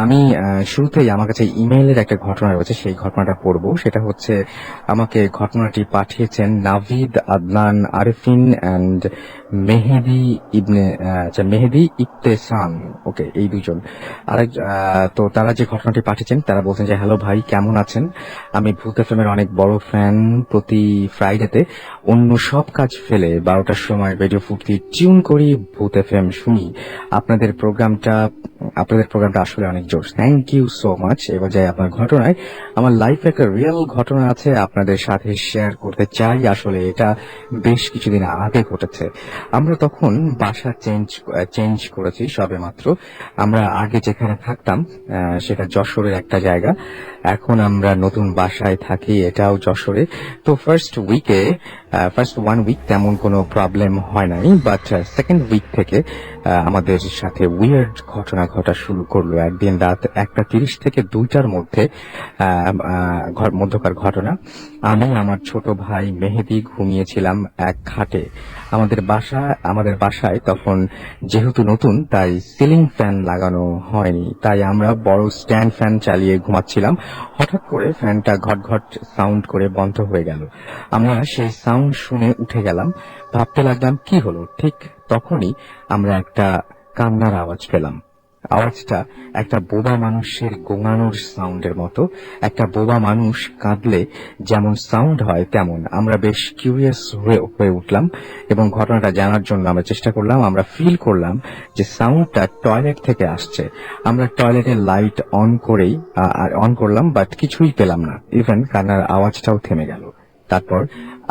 আমি শুরুতেই আমার কাছে ইমেইলের একটা ঘটনা রয়েছে, সেই ঘটনাটা পড়বো। সেটা হচ্ছে, আমাকে ঘটনাটি পাঠিয়েছেন নাভিদ আদনান আরিফিন অ্যান্ড মেহেদি ইবনে মেহেদি ইবতেসাম। ওকে, এই দুজন। তো তারা যে ঘটনাটি পাঠিয়েছেন, তারা বলছেন যে, হ্যালো ভাই, কেমন আছেন? আমি ভূত এফএম এর অনেক বড় ফ্যান। প্রতি ফ্রাইডেতে অন্য সব কাজ ফেলে 12টার সময় রেডিও ফুর্তি টিউন করি, ভূত এফএম শুনি। আপনাদের প্রোগ্রামটা আসলে অনেক জোশ। Thank you so much. এবার যাই আপনার ঘটনায়। আমার লাইফে একটা রিয়েল ঘটনা আছে, আপনাদের সাথে শেয়ার করতে চাই। আসলে এটা বেশ কিছুদিন আগে ঘটেছে। আমরা তখন বাসা চেঞ্জ করেছি সবে মাত্র। আমরা আগে যেখানে থাকতাম সেটা যশোরের একটা জায়গা। এখন আমরা নতুন বাসায় থাকি, এটাও যশোরে। তো ফার্স্ট 1 উইক তেমন কোনো প্রবলেম হয় নাই, বাট সেকেন্ড উইক থেকে আমাদের সাথে উইয়ার্ড ঘটনা ঘটা শুরু করলো। একদিন রাত 1:30 থেকে 2টার মধ্যকার ঘটনা। আমি আমার ছোট ভাই মেহেদি ঘুমিয়েছিলাম এক খাটে। আমাদের বাসায় তখন যেহেতু নতুন, তাই সিলিং ফ্যান লাগানো হয়নি, তাই আমরা বড় স্ট্যান্ড ফ্যান চালিয়ে ঘুমাচ্ছিলাম। হঠাৎ করে ফ্যানটা ঘট ঘট সাউন্ড করে বন্ধ হয়ে গেল। আমরা সেই সাউন্ড শুনে উঠে গেলাম, ভাবতে লাগলাম কি হলো। ঠিক তখনই আমরা একটা কান্নার আওয়াজ পেলাম। আওয়াজটা একটা বোবা মানুষের গোঙানোর সাউন্ডের মতো। একটা বোবা মানুষ কাঁদলে যেমন সাউন্ড হয় তেমন। আমরা বেশ কিউরিয়াস হয়ে উঠলাম এবং ঘটনাটা জানার জন্য আমরা চেষ্টা করলাম। আমরা ফিল করলাম যে সাউন্ডটা টয়লেট থেকে আসছে। আমরা টয়লেটের লাইট অন করলাম, বাট কিছুই পেলাম না। ইভেন কান্নার আওয়াজটাও থেমে গেল। তারপর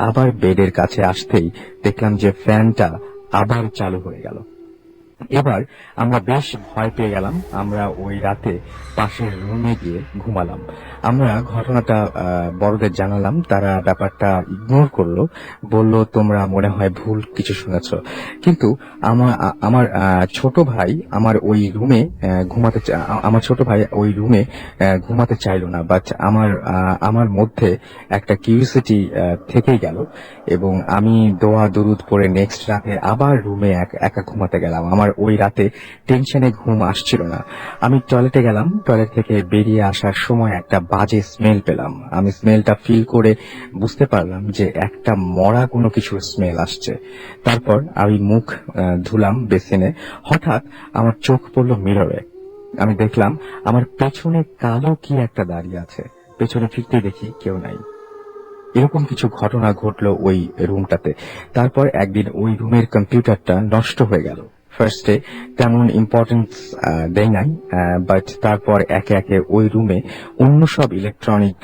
আবার বেডের কাছে আসতেই দেখলাম যে ফ্যানটা আবার চালু হয়ে গেল। এবার আমরা বেশ ভয় পেয়ে গেলাম। আমরা ওই রাতে পাশের রুমে গিয়ে ঘুমালাম। আমরা ঘটনাটা বড়দের জানালাম, তারা ব্যাপারটা ইগনোর করলো, বলল তোমরা মনে হয় ভুল কিছু শুনেছ। কিন্তু আমার ছোট ভাই ওই রুমে ঘুমাতে চাইলো না, বাট আমার মধ্যে একটা কিউরিওসিটি থেকেই গেল এবং আমি দোয়া দরুদ পড়ে নেক্সট রাতে আবার রুমে একা ঘুমাতে গেলাম। আমার ওই রাতে টেনশনে ঘুম আসছিল না। আমি টয়লেটে গেলাম। টয়লেট থেকে বেরিয়ে আসার সময় একটা বাজে স্মেল পেলাম। আমি স্মেলটা ফিল করে বুঝতে পারলাম যে একটা মরা কোনো কিছুর স্মেল আসছে। তারপর আমি মুখ ধুলাম বেসিনে। হঠাৎ আমার চোখ পড়লো মিররে। আমি দেখলাম আমার পেছনে কালো কি একটা দাঁড়িয়ে আছে। পেছনে ফিরতে দেখি কেউ নাই। এরকম কিছু ঘটনা ঘটলো ওই রুমটাতে। তারপর একদিন ওই রুমের কম্পিউটারটা নষ্ট হয়ে গেল। ফার্স্টে তেমন ইম্পর্টেন্স দেয় নাই, বাট তারপর একে একে ওই রুমে অন্য সব ইলেকট্রনিক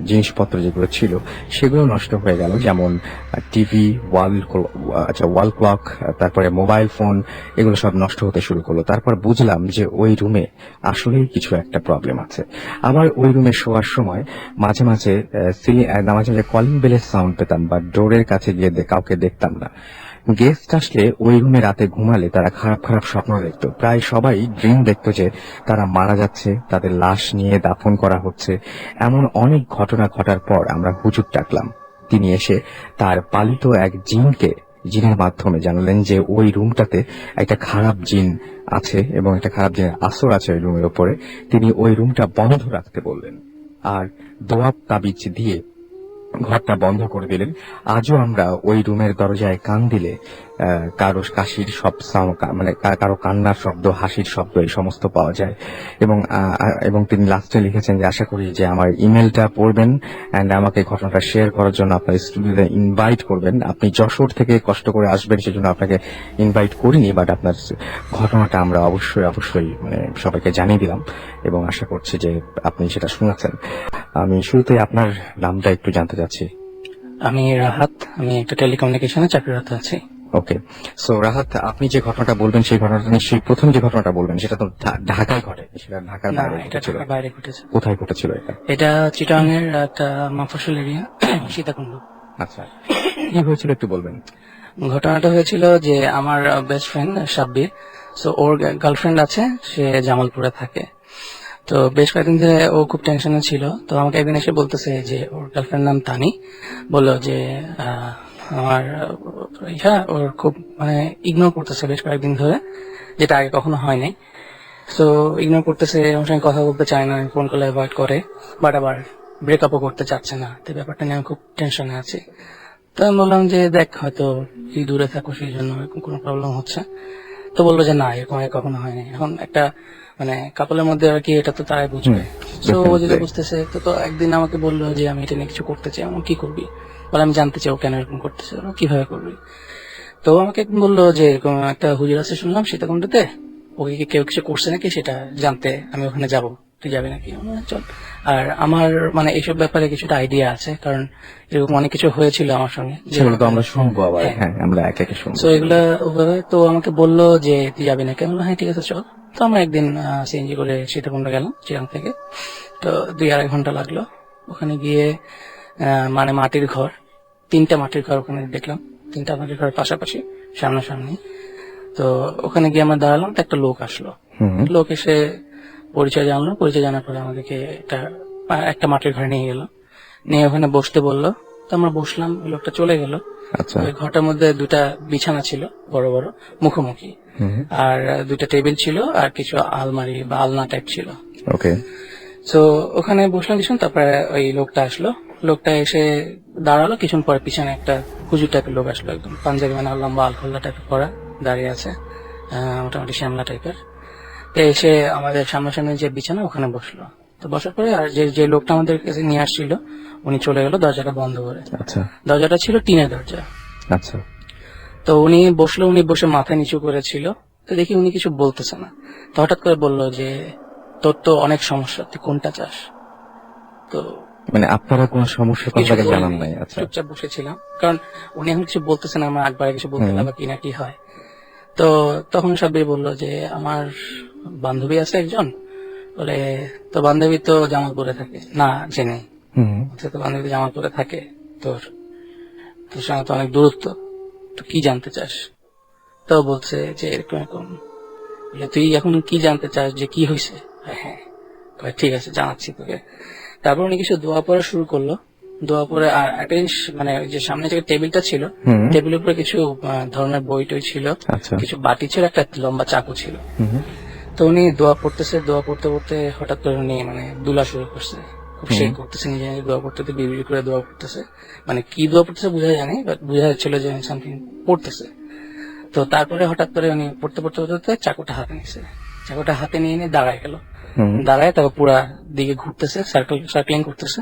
জিনিসপত্র যেগুলো ছিল সেগুলো নষ্ট হয়ে গেল, যেমন টিভি, ওয়াল ক্লক, তারপরে মোবাইল ফোন, এগুলো সব নষ্ট হতে শুরু করলো। তারপর বুঝলাম যে ওই রুমে আসলেই কিছু একটা প্রবলেম আছে। আবার ওই রুমে শোয়ার সময় মাঝে মাঝে কলিং বেলের সাউন্ড পেতাম, বা ডোরের কাছে গিয়ে কাউকে দেখতাম না। গেস্ট আসলে ওই রুমে রাতে ঘুমালে তারা খারাপ খারাপ স্বপ্ন দেখতো। প্রায় সবাই ড্রিম দেখতো যে তারা মারা যাচ্ছে, তাদের লাশ নিয়ে দাফন করা হচ্ছে। এমন অনেক ঘটনা ঘটার পর আমরা হুজুর ডাকলাম। তিনি এসে তার পালিত এক জিনের মাধ্যমে জানালেন যে ওই রুমটাতে একটা খারাপ জিন আছে এবং একটা খারাপ জিনের আসর আছে ওই রুমের উপরে। তিনি ওই রুমটা বন্ধ রাখতে বললেন আর দোয়াব তাবিজ দিয়ে ঘরটা বন্ধ করে দিলেন। আজও আমরা ওই রুমের দরজায় কান দিলে কারো কাশির কারো কান্নার শব্দ, হাসির শব্দ, এই সমস্ত পাওয়া যায়। এবং তিনি লাস্টে লিখেছেন যে আশা করি যে আমার ইমেলটা পড়বেন এন্ড আমাকে ঘটনাটা শেয়ার করার জন্য আপনার স্টুডিওতে ইনভাইট করবেন। আপনি যশোর থেকে কষ্ট করে আসবেন, সেজন্য আপনাকে ইনভাইট করিনি, বাট আপনার ঘটনাটা আমরা অবশ্যই সবাইকে জানিয়ে দিলাম এবং আশা করছি যে আপনি সেটা শুনেছেন। আমি শুরুতে আপনার নামটা একটু জানতে চাচ্ছি। আমি রাহাত, আমি একটা টেলিকমিউনিকেশনে চাকরিরত আছি। ওকে, সো রাহাত, আপনি যে ঘটনাটা বলবেন সেই ঘটনাটা নিশ্চয়ই প্রথম যে ঘটনাটা বলবেন সেটা তো ঢাকায় ঘটে, সেটা ঢাকার বাইরে ঘটেছে। কোথায় ঘটেছিল এটা? এটা চিটাগাং এর একটা মফস্বল এরিয়া, সীতাকুণ্ড। আচ্ছা, কি হয়েছিল একটু বলবেন? ঘটনাটা হয়েছিল যে আমার বেস্ট ফ্রেন্ড সাব্বির, সো ওর গার্লফ্রেন্ড আছে, সে জামালপুরে থাকে। তো বেশ কয়েকদিন ধরে ও খুব টেনশনে ছিল। তো আমাকে একদিন এসে বলতেছে যে ওর গার্লফ্রেন্ড নাম তানি, বললো যে আমার ওর খুব ইগনোর করতেছে বেশ কয়েকদিন ধরে, যেটা আগে কখনো হয়নি। তো ইগনোর করতেছে, আমার সঙ্গে কথা বলতে চায় না, ফোন করলে অ্যাভয়েড করে, বাট আবার ব্রেকআপও করতে চাচ্ছে না। তো ব্যাপারটা নিয়ে আমি খুব টেনশনে আছি। তো আমি বললাম যে দেখ, হয়তো তুই দূরে থাকো সেই জন্য এরকম কোনো প্রবলেম হচ্ছে। তো বললো যে না, এরকম আগে কখনো হয়নি। এখন একটা মানে কাপলের মধ্যে আর কি, এটা তো তারাই বুঝবে। তো ও যদি definitely. বুঝতেছে, তো একদিন আমাকে বললো যে আমি এটা নিয়ে কিছু করতে চাই। আমি কি করবি বলে, আমি জানতে চাই ও কেন এরকম করতেছে, কিভাবে করবি। তো আমাকে একদিন বললো যে এরকম একটা হুজুর আছে শুনলাম সীতাকুণ্ডতে, ওকে কি কেউ কিছু করছে নাকি সেটা জানতে আমি ওখানে যাব, তুই যাবি নাকি? আমি বললাম, চল। আর আমার মানে এইসব ব্যাপারে কিছুটা আইডিয়া আছে, কারণ এরকম অনেক কিছু হয়েছিল আমার সঙ্গে। সেগুলো তো আমরা শুনবো আবার, হ্যাঁ। হ্যাঁ আমরা একে একে শুনবো। তো এগুলা ওভাবে তো আমাকে বললো যে তুই যাবি নাকি? আমি বললাম, হ্যাঁ ঠিক আছে চল। তো আমরা একদিন সিএনজি করে সীতাকুণ্ড গেলাম চিরাং থেকে। তো 2-2.5 ঘন্টা লাগলো। ওখানে গিয়ে মানে মাটির ঘর, 3টা মাটির ঘর ওখানে দেখলাম, 3টা মাটির ঘর পাশাপাশি সামনাসামনি। তো ওখানে গিয়ে আমরা দাঁড়ালাম, তো একটা লোক আসলো। হুম। লোক এসে পরিচয় জানলো, পরিচয় জানার পরে আমাদেরকে একটা মাটির ঘরে নিয়ে গেল, নিয়ে ওখানে বসতে বললো। তো আমরা বসলাম, ওই লোকটা চলে গেল। আচ্ছা। ওই ঘরটার মধ্যে 2টা বিছানা ছিল, বড় বড় মুখোমুখি, হুম। আর 2টা টেবিল ছিল, আর কিছু আলমারি বা আলনা টাইপ ছিল। ওকে। তো ওখানে বসলাম কিছুক্ষণ, তারপরে ওই লোকটা আসলো। লোকটা এসে দাঁড়ালো, কিছুক্ষণ পরে পিছনে একটা হুজুর টাইপের লোক আসলো, একদম পাঞ্জাবি মানে লম্বা আলখোল্লা টাইপের পরা, দাঁড়িয়ে আছে, মোটামুটি শ্যামলা টাইপের। তো এসে আমাদের সামনাসামনি যে বিছানা ওখানে বসলো। তো বসার পরে আর যে যে লোকটা আমাদের কাছে নিয়ে আসছিল উনি চলে গেল দরজাটা বন্ধ করে। আচ্ছা। দরজাটা ছিল টিনের দরজা। আচ্ছা। তো উনি বসলো, উনি বসে মাথা নিচু করেছিল। তো দেখি উনি কিছু বলতেছে না। তো হঠাৎ করে বললো যে তোর তো অনেক সমস্যা, তুই কোনটা চাস? তো মানে আপনারা কোনো সমস্যা কিছু আপনাকে বলিনি, জানান নাই? আচ্ছা। চুপচাপ বসেছিলাম, কারণ উনি এখন কিছু বলতেছে না, আমরা একবারে কিছু বলতে হুম। গেলে কি না কি হয়। তো তখন সাব্বির বললো যে আমার বান্ধবী আছে একজন, বলে তো বান্ধবী তো জামালপুরে থাকে না, জেনে হুম। তো বান্ধবী জামালপুরে থাকে, তোর তোর সঙ্গে তো অনেক দূরত্ব, তো কি জানতে চাস? তো বলছে যে এরকম এরকম। বলে, তুই এখন কি জানতে চাস, যে কি হয়েছে? হ্যাঁ, কয়, ঠিক আছে জানাচ্ছি তোকে। তারপর উনি কিছু দোয়া পড়া শুরু করলো। দোয়া পড়ে আর একটা জিনিস, মানে ওই যে সামনে যে টেবিলটা ছিল, হুম। টেবিলের উপরে কিছু ধরনের বই টই ছিল, আচ্ছা। কিছু বাটি ছিল, একটা লম্বা চাকু ছিল। হুম। তো উনি দোয়া পড়তেছে, দোয়া পড়তে পড়তে হঠাৎ করে উনি মানে দুলা শুরু করছে, খুব শেক করতেছে, নিজে নিজে দোয়া পড়তে বিড়বিড় করে দোয়া পড়তেছে। মানে কি দোয়া পড়তেছে বোঝা জানি, বাট বোঝা যাচ্ছিল যে সামথিং পড়তেছে। তো তারপরে হঠাৎ করে উনি পড়তে পড়তে পড়তে চাকুটা হাতে নিচ্ছে, চাকুটা হাতে নিয়ে নিয়ে দাঁড়ায় গেল। হুম। দাঁড়ায় তারপর পুরা দিকে ঘুরতেছে, সার্কেলিং করতেছে,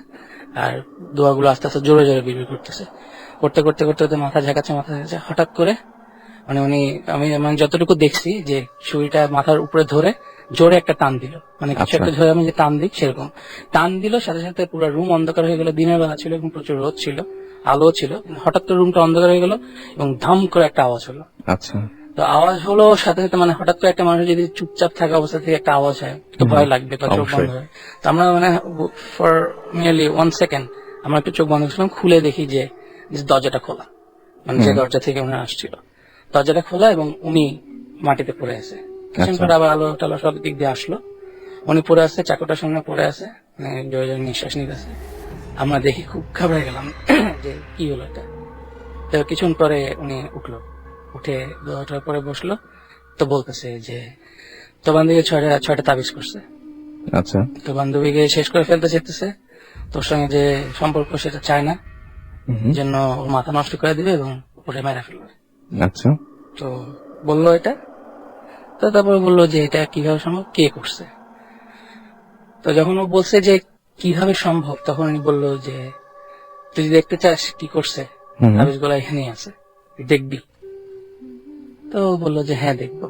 আর দোয়াগুলো আস্তে আস্তে জোরে জোরে বিড়বিড় করতেছে। করতে করতে করতে করতে মাথা ঝাঁকাচ্ছে, মাথা ঝাঁকাচ্ছে। হঠাৎ করে মানে উনি, আমি মানে যতটুকু দেখছি যে ছুরিটা মাথার উপরে ধরে জোরে একটা টান দিল, মানে কিছু আচ্ছা। একটা ধরে আমি যে টান দিই সেরকম টান দিল, সাথে সাথে পুরো রুম অন্ধকার হয়ে গেল। দিনের বেলা ছিল এবং প্রচুর রোদ ছিল, আলো ছিল, হঠাৎ করে রুমটা অন্ধকার হয়ে গেল এবং ধাম করে একটা আওয়াজ হলো। আচ্ছা। তো আওয়াজ হলো সাথে সাথে, মানে হঠাৎ করে একটা মানুষ যদি চুপচাপ থাকা অবস্থা থেকে একটা আওয়াজ হয় তো ভয় লাগবে, বা চোখ বন্ধ অবশ্যই। হয়। তো আমরা মানে ফর নিয়ারলি 1 সেকেন্ড আমরা একটু চোখ বন্ধ করছিলাম, খুলে দেখি যে যে দরজাটা খোলা, মানে যে দরজা থেকে উনি আসছিল দরজাটা খোলা, এবং উনি মাটিতে পড়ে আছে। কিছুক্ষণ আচ্ছা। পরে আবার আলো টালো সব দিক দিয়ে আসলো, উনি পড়ে আছে, চাকুটার সামনে পড়ে আছে, মানে জোরে জোরে নিঃশ্বাস নিতেছে। আমরা দেখি খুব ঘাবড়ে গেলাম যে কি হলো এটা। তো কিছুক্ষণ পরে উনি উঠলো, উঠে দোয়াটার পরে বসলো। তো বলতেছে যে তো বান্ধবী ছয়টা তাবিজ করছে, আচ্ছা। তো বান্ধবীকে শেষ করে ফেলতে চাইতেছে, তোর সঙ্গে যে সম্পর্ক সেটা চায় না, হুম। জন্য ওর মাথা নষ্ট করে দিবে এবং ওরে মেরে ফেলবে। আচ্ছা। তো বললো এটা। তো তারপরে বললো যে এটা কিভাবে সম্ভব, কে করছে। তো যখন ও বলছে যে কিভাবে সম্ভব, তখন উনি বললো যে তুই যদি দেখতে চাস কি করছে, হুম। তাবিজগুলো এখানেই আছে, তুই দেখবি। তো ও বললো যে হ্যাঁ দেখবো।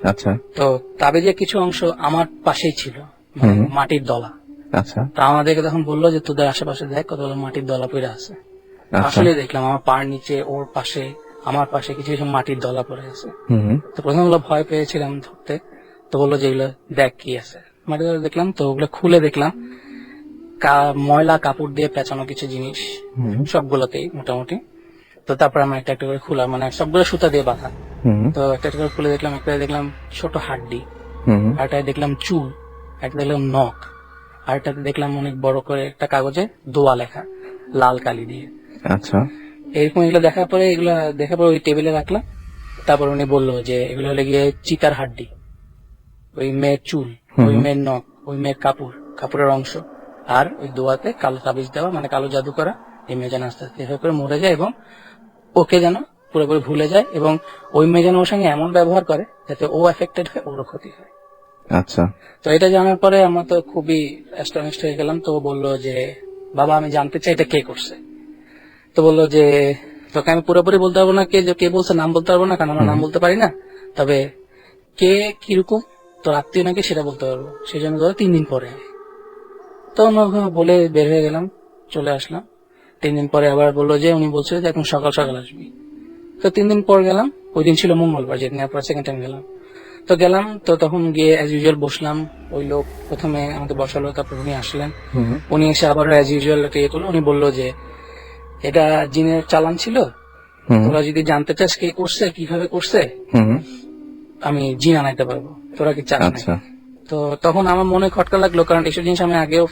আচ্ছা। তো তাবিজের কিছু অংশ আমার পাশেই ছিল, মানে মাটির দলা। আচ্ছা। তো আমাদেরকে তখন বললো যে তোদের আশেপাশে দেখ কতগুলো মাটির দলা পড়ে আছে। আচ্ছা। আসলে দেখলাম আমার পার নিচে, ওর পাশে, আমার পাশে কিছু কিছু মাটির দলা পড়ে আছে। হুম। তো প্রথমে ওগুলো ভয় পেয়েছিলাম ধরতে। তো বললো যে এগুলো দেখ কি আছে, মাটির দলা দেখলাম। তো ওগুলো খুলে দেখলাম ময়লা কাপড় দিয়ে পেঁচানো কিছু জিনিস, হুম। সবগুলোতেই মোটামুটি। তো তারপর আমরা একটা একটা করে খোলা, মানে সবগুলো সুতা দিয়ে বাঁধা। হুম। তো একটা একটা করে খুলে দেখলাম, একটা দেখলাম ছোট হাড্ডি, হুম। আরেকটা দেখলাম চুল, একটা দেখলাম নখ, আরেকটাতে দেখলাম অনেক বড় করে একটা কাগজে দোয়া লেখা লাল কালি দিয়ে। আচ্ছা। এরকম এগুলো দেখার পরে ওই টেবিলে রাখলাম। তারপর উনি বললো যে এগুলো হলে গিয়ে চিতার হাড্ডি, ওই মেয়ের চুল, ওই মেয়ের নখ, ওই মেয়ের কাপড়ের অংশ, আর ওই দোয়াতে কালো তাবিজ দেওয়া, মানে কালো জাদু করা, এই মেয়ে যেন আস্তে আস্তে এভাবে করে মরে যায় এবং ওকে যেন পুরোপুরি ভুলে যায়, এবং ওই মেয়ে যেন ওর সঙ্গে এমন ব্যবহার করে যাতে ও এফেক্টেড হয়, ওরও ক্ষতি হয়। আচ্ছা। তো এটা জানার পরে আমরা তো খুবই অ্যাস্টনিশড হয়ে গেলাম। তো ও বললো যে বাবা আমি জানতে চাই এটা কে করছে। তো বললো যে তোকে আমি পুরোপুরি বলতে পারবো না কে বলছে, নাম বলতে পারবো না, কারণ আমরা নাম বলতে পারি না, তবে কে কিরকম তোর আত্মীয় নাকি সেটা বলতে পারবো, সেই জন্য ধরো 3 দিন পরে। তো আমরা বলে বের হয়ে গেলাম, চলে আসলাম। 3 দিন পরে আবার বললো যে উনি বলছিল যে এখন সকাল সকাল আসবি। তো 3 দিন পর গেলাম, ওই দিন ছিল মঙ্গলবার, যেদিন পর সেকেন্ড টাইম গেলাম। তো গেলাম, তো তখন গিয়ে অ্যাজ ইউজুয়াল বসলাম। ওই লোক প্রথমে আমাকে বসালো, তারপর উনি আসলেন। উনি এসে আবার অ্যাজ ইউজুয়াল একটা ইয়ে করলো। উনি বললো যে এটা জিনের চালান ছিল, তোরা যদি জানতে চাস কে করছে, কিভাবে করছে, আমি জিন আনাইতে পারবো, তোরা কি চাস নাকি? আচ্ছা। তো তখন আমার মনে খটকা লাগলো, কারণ এইসব জিনিস আমি আগেও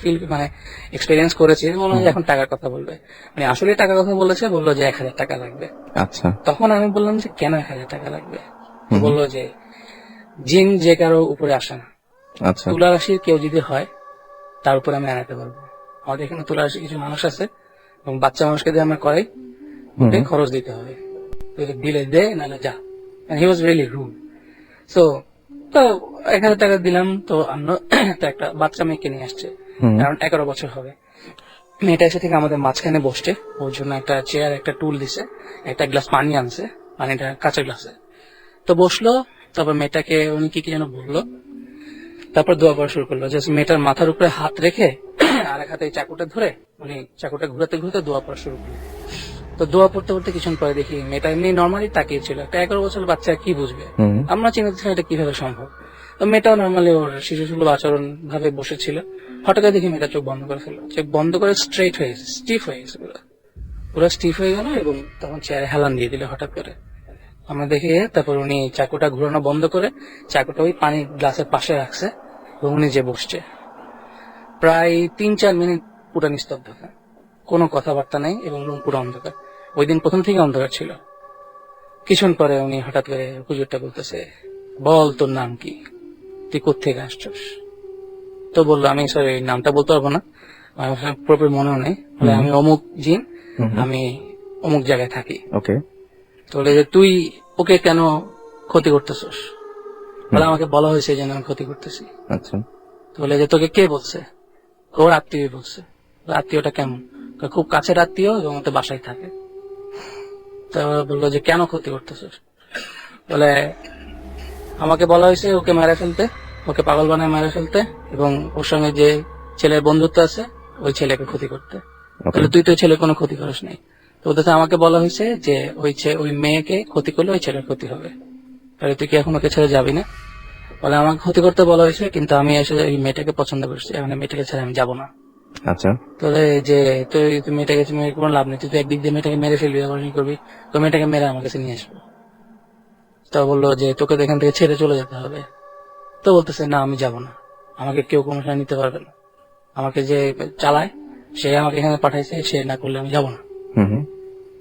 এক্সপেরিয়েন্স করেছি। মনে হয় যে এখন টাকার কথা বলবে, মানে আসলে টাকার কথা বলেছে, বললো যে 1000 টাকা লাগবে। আচ্ছা। তখন আমি বললাম যে কেন 1000 টাকা লাগবে? বললো যে জিন যে কারো উপরে আসে না, আচ্ছা। তুলা রাশির কেউ যদি হয় তার উপরে আমি আনাতে পারবো। আমাদের এখানে তুলা রাশি কিছু মানুষ আছে, এবং বাচ্চা মানুষকে দিয়ে আমরা করাই, ওকে খরচ দিতে হবে, দিলে দে নাহলে যা। হি ওয়াজ রিয়েলি রুড। তো 1000 টাকা দিলাম। তো আমরা তো একটা বাচ্চা মেয়েকে নিয়ে আসছে, কারণ 11 বছর হবে। মেয়েটা এসে থেকে আমাদের মাঝখানে বসছে, ওর জন্য একটা চেয়ার, একটা টুল দিছে, একটা গ্লাস পানি আনছে, পানিটা কাঁচা গ্লাসে। তো বসলো, তারপর মেয়েটাকে উনি কি যেন বললো, তারপর দোয়া করা শুরু করলো। জাস্ট মেয়েটার মাথার উপরে হাত রেখে আর এক হাতে চাকুটা ধরে উনি চাকুটা ঘুরাতে ঘুরাতে দোয়া পড়া শুরু করলো। তো দোয়া পড়তে পড়তে কিছুক্ষণ পরে দেখি মেয়েটা এমনি নর্মালি তাকিয়েছিল। একটা 11 বছর বাচ্চা কি বুঝবে, আমরা চিন্তা করছিলাম এটা কিভাবে সম্ভব। তো মেয়েটাও নর্মালি ওর শিশু সুলভ আচরণ ভাবে বসেছিল। হঠাৎ দেখি মেয়েটা চোখ বন্ধ করে ফেললো, চোখ বন্ধ করে স্ট্রেট হয়ে গেছে, স্টিফ হয়ে গেছে, পুরো স্টিফ হয়ে গেল, এবং তখন চেয়ারে হেলান দিয়ে দিল হঠাৎ করে। আমরা দেখে তারপর উনি চাকুটা ঘুরানো বন্ধ করে চাকুটা ওই পানির গ্লাসের পাশে রাখছে, এবং উনি যে বসছে। প্রায় 3-4 মিনিট পুরো নিস্তব্ধতা, কোনো কথাবার্তা নেই, এবং রুম পুরো অন্ধকার। ওই দিন প্রথম থেকে অন্ধকার ছিল। কিছুক্ষণ পরে উনি হঠাৎ করে হুজুরটা বলতেছে, বল তোর নাম কি, তুই কোত্থেকে আসছস? তো বললো আমি সরি নামটা বলতে পারবো না, আমার পুরোপুরি মনেও নেই। বলে আমি অমুক জিন, আমি অমুক জায়গায় থাকি। ওকে। তো বলে যে তুই ওকে কেন ক্ষতি করতেছস? বলে আমাকে বলা হয়েছে যে আমি ক্ষতি করতেছি। আচ্ছা। তো বলে যে তোকে কে বলছে? ওর আত্মীয় বলছে। আত্মীয়টা কেমন? খুব কাছের আত্মীয়, এবং ওদের বাসায় থাকে। তো বললো যে কেন ক্ষতি করতেছস? বলে আমাকে বলা হয়েছে ওকে মেরে ফেলতে, ওকে পাগল বানায় মেরে ফেলতে, এবং ওর সঙ্গে যে ছেলের বন্ধুত্ব আছে ওই ছেলেকে ক্ষতি করতে। তাহলে তুই তো ছেলের কোনো ক্ষতি করিস নাই। তো ওদের আমাকে বলা হয়েছে যে ওই মেয়েকে ক্ষতি করলে ওই ছেলের ক্ষতি হবে, তাহলে তুই কি এখন ওকে ছেড়ে যাবি না? বলে আমাকে ক্ষতি করতে বলা হয়েছে, কিন্তু আমি এসে এই মেয়েটাকে পছন্দ করছি, এখন মেয়েটাকে ছেড়ে আমি যাবো না। আচ্ছা। তাহলে যে তুই মেয়েটাকে মেরে কোনো লাভ নেই, তুই একদিক দিয়ে মেয়েটাকে মেরে ফেলবি, আবার কি করবি? তো মেয়েটাকে মেরে আমার কাছে নিয়ে আসবো। তো বললো যে তোকে তো এখান থেকে ছেড়ে চলে যেতে হবে। তো বলতেছে না আমি যাবো না, আমাকে কেউ কোনো সময় নিতে পারবে না, আমাকে যে চালায় সে আমাকে এখানে পাঠাইছে, সে না করলে আমি যাবো না।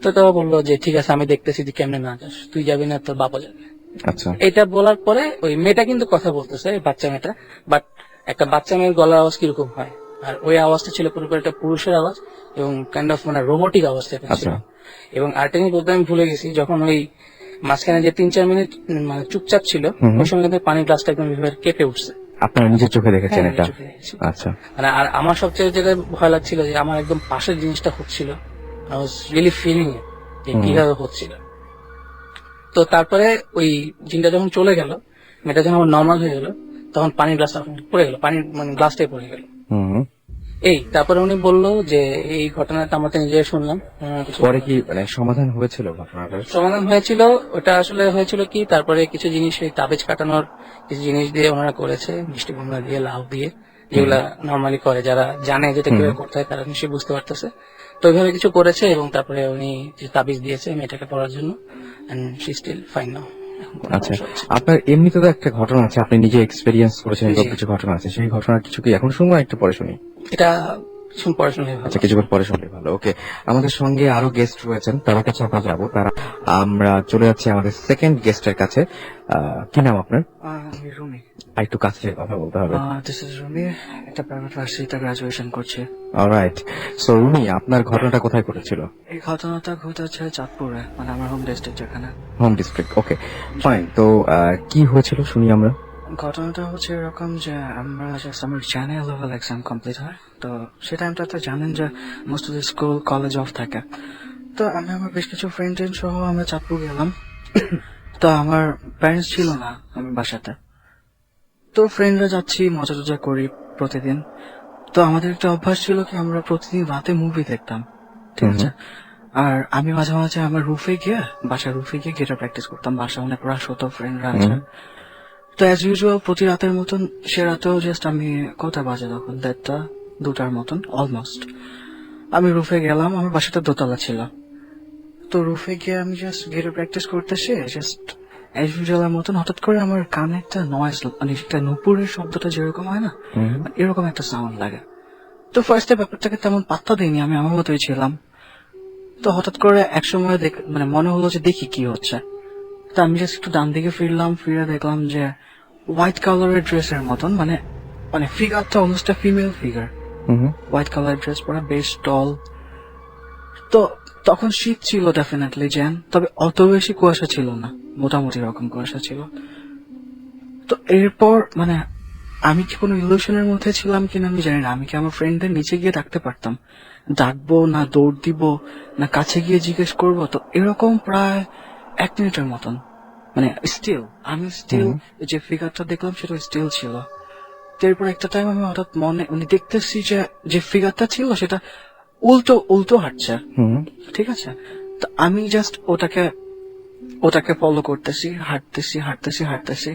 তো বললো যে ঠিক আছে আমি দেখতেছি তুই কেমনে না যাস, তুই যাবি না তোর বাবা যাবে। আচ্ছা। এটা বলার পরে ওই মেয়েটা কিন্তু কথা বলতেছে, বাচ্চা মেয়েটা, বাট একটা বাচ্চা মেয়ের গলার আওয়াজ কিরকম হয়, আর ওই আওয়াজটা ছিল পুরোপুরি একটা পুরুষের আওয়াজ, এবং কাইন্ড অফ রোবোটিক আওয়াজটা ছিল। এবং আরেকটা জিনিস বলতে আমি ভুলে গেছি, যখন ওই মাঝখানে যে 3-4 মিনিট চুপচাপ ছিল, ওই সময় কিন্তু পানির গ্লাসটা একদম কেঁপে উঠছে। আপনারা নিজের চোখে দেখেছেন হ্যাঁ, এটা? চোখে দেখেছি। আচ্ছা। আর আমার সবচেয়ে যেটা ভয় লাগছিল যে আমার একদম পাশের জিনিসটা হচ্ছিল, আই ওয়াজ রিয়েলি ফিলিং ইট, যে কিভাবে হচ্ছিল। তো তারপরে ওই জিনটা যখন চলে গেল, মেয়েটা যখন নর্মাল হয়ে গেল, তখন পানির গ্লাসটা পড়ে গেল, পানির গ্লাসটাই পড়ে গেল। তারপরে উনি বললো যে এই ঘটনাটা আমরা নিজে শুনলাম। পরে কি সমাধান হয়েছিল ঘটনাটার? সমাধান হয়েছিল, ওটা আসলে হয়েছিল কি, তারপরে কিছু জিনিস ওই তাবিজ কাটানোর কিছু জিনিস দিয়ে ওনারা করেছে, মিষ্টি কুমড়া দিয়ে, লাউ দিয়ে, যেগুলা নর্মালি করে, যারা জানে যেটা কিভাবে করতে হয় তারা নিশ্চয়ই বুঝতে পারতেছে। তো ওইভাবে কিছু করেছে, এবং তারপরে উনি যে তাবিজ দিয়েছে মেয়েটাকে পড়ার জন্য, and she still fine now. আচ্ছা, আপনার এমনিতে তো একটা ঘটনা আছে, আপনি নিজে এক্সপেরিয়েন্স করেছেন, এরকম কিছু ঘটনা আছে, সেই ঘটনা কিছু কি এখন শুনবো একটু পরে শুনি? এটা পড়াশোনা ভালো। আচ্ছা, কিছুক্ষণ পরে শুনলে ভালো। ওকে, আমাদের সঙ্গে আরো গেস্ট রয়েছেন, তার কাছে আমরা যাবো। আমরা চলে যাচ্ছি আমাদের সেকেন্ড গেস্টের কাছে। কি নাম আপনার? রুমি। আর একটু কাছে কথা বলতে হবে। দিস ইজ রুমি, একটা প্রাইভেট ভার্সিটিতে গ্রাজুয়েশন করছে। অলরাইট। সো রুমি, আপনার ঘটনাটা কোথায় ঘটেছিল? এই ঘটনাটা ঘটেছে চাঁদপুরে, মানে আমার হোম ডিস্ট্রিক্ট যেখানে। Home district. Okay, fine. তো কি হয়েছিল শুনি আমরা। ঘটনাটা হচ্ছে এরকম যে আমরা জাস্ট আমার জানুয়ারি লেভেল এক্সাম কমপ্লিট হয়, তো সে টাইমটা তো জানেন যে most of the school college of থাকে। তো আমি আমার বেশ কিছু ফ্রেন্ড সহ আমরা চাঁদপুর গেলাম। তো আমার প্যারেন্টস ছিল না আমি বাসাতে, তো ফ্রেন্ডরা যাচ্ছি, মজা টজা করি প্রতিদিন। তো আমাদের একটা অভ্যাস ছিল কি আমরা প্রতিদিন রাতে মুভি দেখতাম, ঠিক আছে। আর আমি মাঝে মাঝে আমার বাসার রুফে গিয়ে গিটার প্র্যাকটিস করতাম। বাসা অনেক রাশ হতো, ফ্রেন্ডরা আছে। তো অ্যাজ ইউজুয়াল প্রতি রাতের মতন সে রাতেও জাস্ট আমি কটা বাজে তখন 1:30-2টার মতন অলমোস্ট আমি রুফে গেলাম। আমার বাসাটা দোতলা ছিল। তো রুফে গিয়ে আমি জাস্ট গিটার প্র্যাকটিস করতেছি, জাস্ট অ্যাজ ইউজুয়াল মতন হঠাৎ করে আমার কানে একটা নয়েজ, মানে একটা নুপুরের শব্দটা যেরকম হয় না, মানে এরকম একটা সাউন্ড লাগে। তো ফার্স্টে ব্যাপারটাকে তেমন পাত্তা দিইনি, আমি আমার মতোই ছিলাম। তো হঠাৎ করে একসময় মানে মনে হলো যে দেখি কি হচ্ছে। তো আমি জাস্ট একটু ডান দিকে ফিরলাম, ফিরে দেখলাম যে হোয়াইট কালারের ড্রেসের মতন, মানে মানে ফিগারটা almost female figure, white colour dress পরা, বেশ টল। তো তখন শীত ছিল ডেফিনেটলি জ্যান, তবে অত বেশি কুয়াশা ছিল না, মোটামুটি রকম কুয়াশা ছিল। তো এরপর মানে আমি কি কোনো ইলুশনের মধ্যে ছিলাম কিনা আমি জানি না, আমি কি আমার ফ্রেন্ডদের নিচে গিয়ে ডাকতে পারতাম, ডাকবো না দৌড় দিব না কাছে গিয়ে জিজ্ঞেস করবো। তো এরকম প্রায় 1 মিনিটের মতন, মানে আমি স্টিল যে ফিগারটা দেখলাম সেটা স্টিল ছিল। তো এরপর একটা টাইম আমি হঠাৎ মানে দেখতেছি যে যে ফিগারটা ছিল সেটা উল্টো উল্টো হাঁটছে, ঠিক আছে। তো আমি জাস্ট ওটাকে ফলো করতেছি, হাঁটতেছি।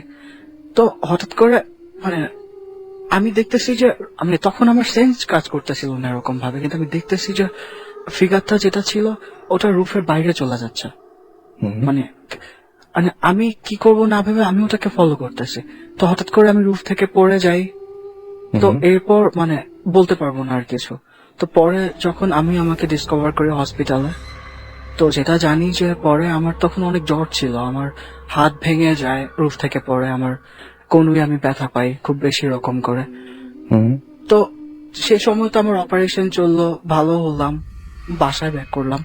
তো হঠাৎ করে মানে আমি দেখতেছি যে আমি তখন আমার সেন্স কাজ করতেছিল না এরকম ভাবে, কিন্তু আমি দেখতেছি যে ফিগারটা যেটা ছিল ওটা রুফের বাইরে চলে যাচ্ছে। মানে মানে আমি কি করব না ভেবে আমি ওটাকে ফলো করতেছি। তো হঠাৎ করে আমি রুফ থেকে পড়ে যাই। তো এরপর মানে বলতে পারবো না আর কিছু। তো পরে যখন আমি আমাকে ডিসকভার করি হসপিটালে, তো যেটা জানি যে পরে আমার তখন অনেক জ্বর ছিল, আমার হাত ভেঙে যায় রুফ থেকে পড়ে, আমার কনুই আমি ব্যথা পাই খুব বেশি রকম করে। তো সে সময় তো আমার অপারেশন চললো, ভালো হলাম, বাসায় ব্যাক করলাম।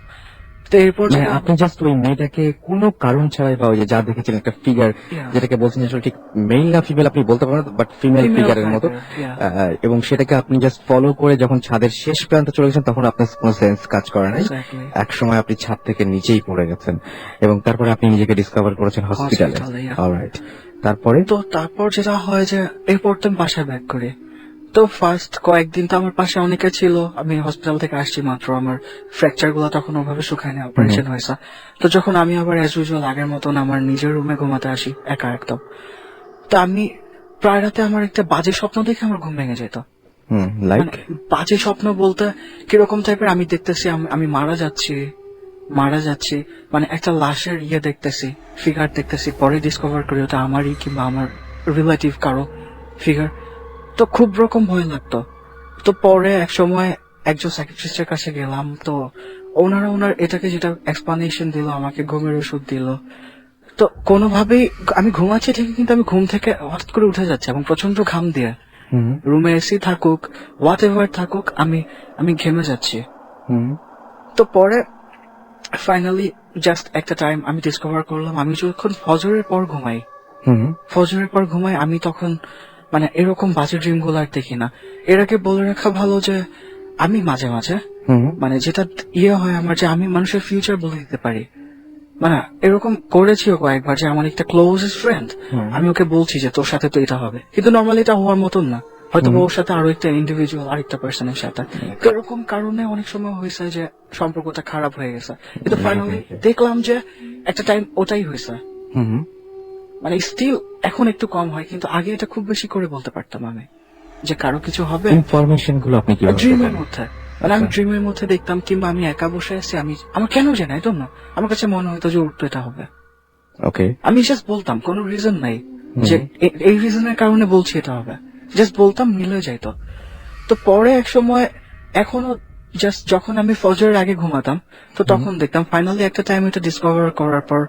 তো এরপর মানে আপনি জাস্ট ওই মেয়েটাকে কোনো কারণ ছাড়াই বা ওই যে যা দেখেছিলেন একটা ফিগার, যেটাকে বলছেন যে আসলে ঠিক মেল না ফিমেল আপনি বলতে পারেন, বাট ফিমেল ফিগারের মতো, এবং সেটাকে আপনি জাস্ট ফলো করে যখন ছাদের শেষ প্রান্তে চলে গেছেন তখন আপনার কোনো সেন্স কাজ করে নাই। এক সময় আপনি ছাদ থেকে নিচেই পড়ে গেছেন এবং তারপরে আপনি নিজেকে ডিসকভার করেছেন হসপিটালে। অলরাইট, তারপর যেটা হয় যে এরপর তো আমি বাসায় ব্যাক করি। তো ফার্স্ট কয়েকদিন তো আমার পাশে অনেকে ছিল, আমি হসপিটাল থেকে আসছি মাত্র, আমার ফ্র্যাকচার গুলো তখন ওভাবে শুকায়নি, অপারেশন হয়েছে। তো যখন আমি আবার অ্যাজ ইউজুয়াল আগের মতন আমার নিজের রুমে ঘুমাতে আসি একা একদম, তো আমি প্রায় রাতে আমার একটা বাজে স্বপ্ন দেখে আমার ঘুম ভেঙে যেত। মানে বাজে স্বপ্ন বলতে কিরকম টাইপের, আমি দেখতেছি আমি মারা যাচ্ছি, মানে একটা লাশের দেখতেছি, ফিগার দেখতেছি, পরে ডিসকভার করি ওটা আমারই কিংবা আমার রিলেটিভ কারো ফিগার। তো খুব রকম ভয় লাগতো। তো পরে এক সময় একজন সাইকিয়াট্রিস্টের কাছে গেলাম, তো ওনার এটাকে যেটা এক্সপ্লানেশন দিল, আমাকে ঘুমের ওষুধ দিল। তো কোনোভাবেই আমি ঘুমাচ্ছি ঠিকই, কিন্তু আমি ঘুম থেকে হঠাৎ করে উঠে যাচ্ছি এবং প্রচন্ড ঘাম দিয়ে, রুমে এসি থাকুক হোয়াট এভার থাকুক, আমি ঘেমে যাচ্ছি। তো পরে ফাইনালি জাস্ট একটা টাইম আমি ডিসকভার করলাম, আমি যখন ফজরের পর ঘুমাই আমি তখন মানে এরকম বাজে ড্রিম গুলো আর দেখি না। এর আগে বলে রাখা ভালো যে আমি মাঝে মাঝে মানে যেটা হয় আমার, যে আমি মানুষের ফিউচার বলে দিতে পারি। মানে এরকম করেছিও কয়েকবার যে আমার একটা ক্লোজেস্ট ফ্রেন্ড, আমি ওকে বলছি যে তোর সাথে তো এটা হবে, কিন্তু নর্মালি এটা হওয়ার মতন না, হয়তো ওর সাথে আরো একটা ইন্ডিভিজুয়াল আরেকটা পার্সনের সাথে। এরকম কারণে অনেক সময় হয়েছে যে সম্পর্কটা খারাপ হয়ে গেছে, কিন্তু ফাইনালি দেখলাম যে একটা টাইম ওটাই হয়েছে। মানে স্টিল এখন একটু কম হয়, কিন্তু আগে এটা খুব বেশি করে বলতে পারতাম আমি যে কারো কিছু হবে। ইনফরমেশন গুলো আপনি কি ড্রিমের মধ্যে, মানে আমি ড্রিমের মধ্যে দেখতাম, কিংবা আমি একা বসে আছি, আমার কেন জানি একদম না, আমার কাছে মনে হতো যে উঠতো এটা হবে। ওকে, আমি জাস্ট বলতাম, কোনো রিজন নাই যে এই রিজনের কারণে বলছি এটা হবে, জাস্ট বলতাম, মিলে যাইতো। তো পরে এক সময় এখনো জাস্ট যখন আমি ফজরের আগে ঘুমাতাম তো তখন দেখতাম, ফাইনালি একটা টাইম এটা ডিসকভার করার পর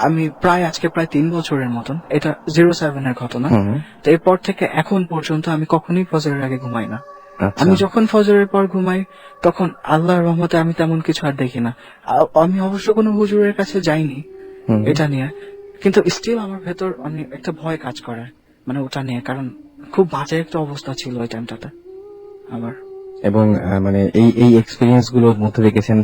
আমি আজকে প্রায় 3 বছরের মতন, এটা 07-এর ঘটনা। হুম। তো এরপর থেকে এখন পর্যন্ত আমি কখনোই ফজরের আগে ঘুমাই না। আচ্ছা। আমি যখন ফজরের পর ঘুমাই তখন আল্লাহর রহমতে আমি তেমন কিছু আর দেখি না। আমি অবশ্য কোনো হুজুরের কাছে যাইনি হুম। এটা নিয়ে, কিন্তু স্টিল আমার ভেতর অনেক একটা ভয় কাজ করে, মানে ওটা নিয়ে, কারণ খুব বাজে একটা অবস্থা ছিল ওই টাইমটাতে আমার। এবং মানে এই এক্সপিরিয়েন্স গুলোর মধ্যে রেখেছেন,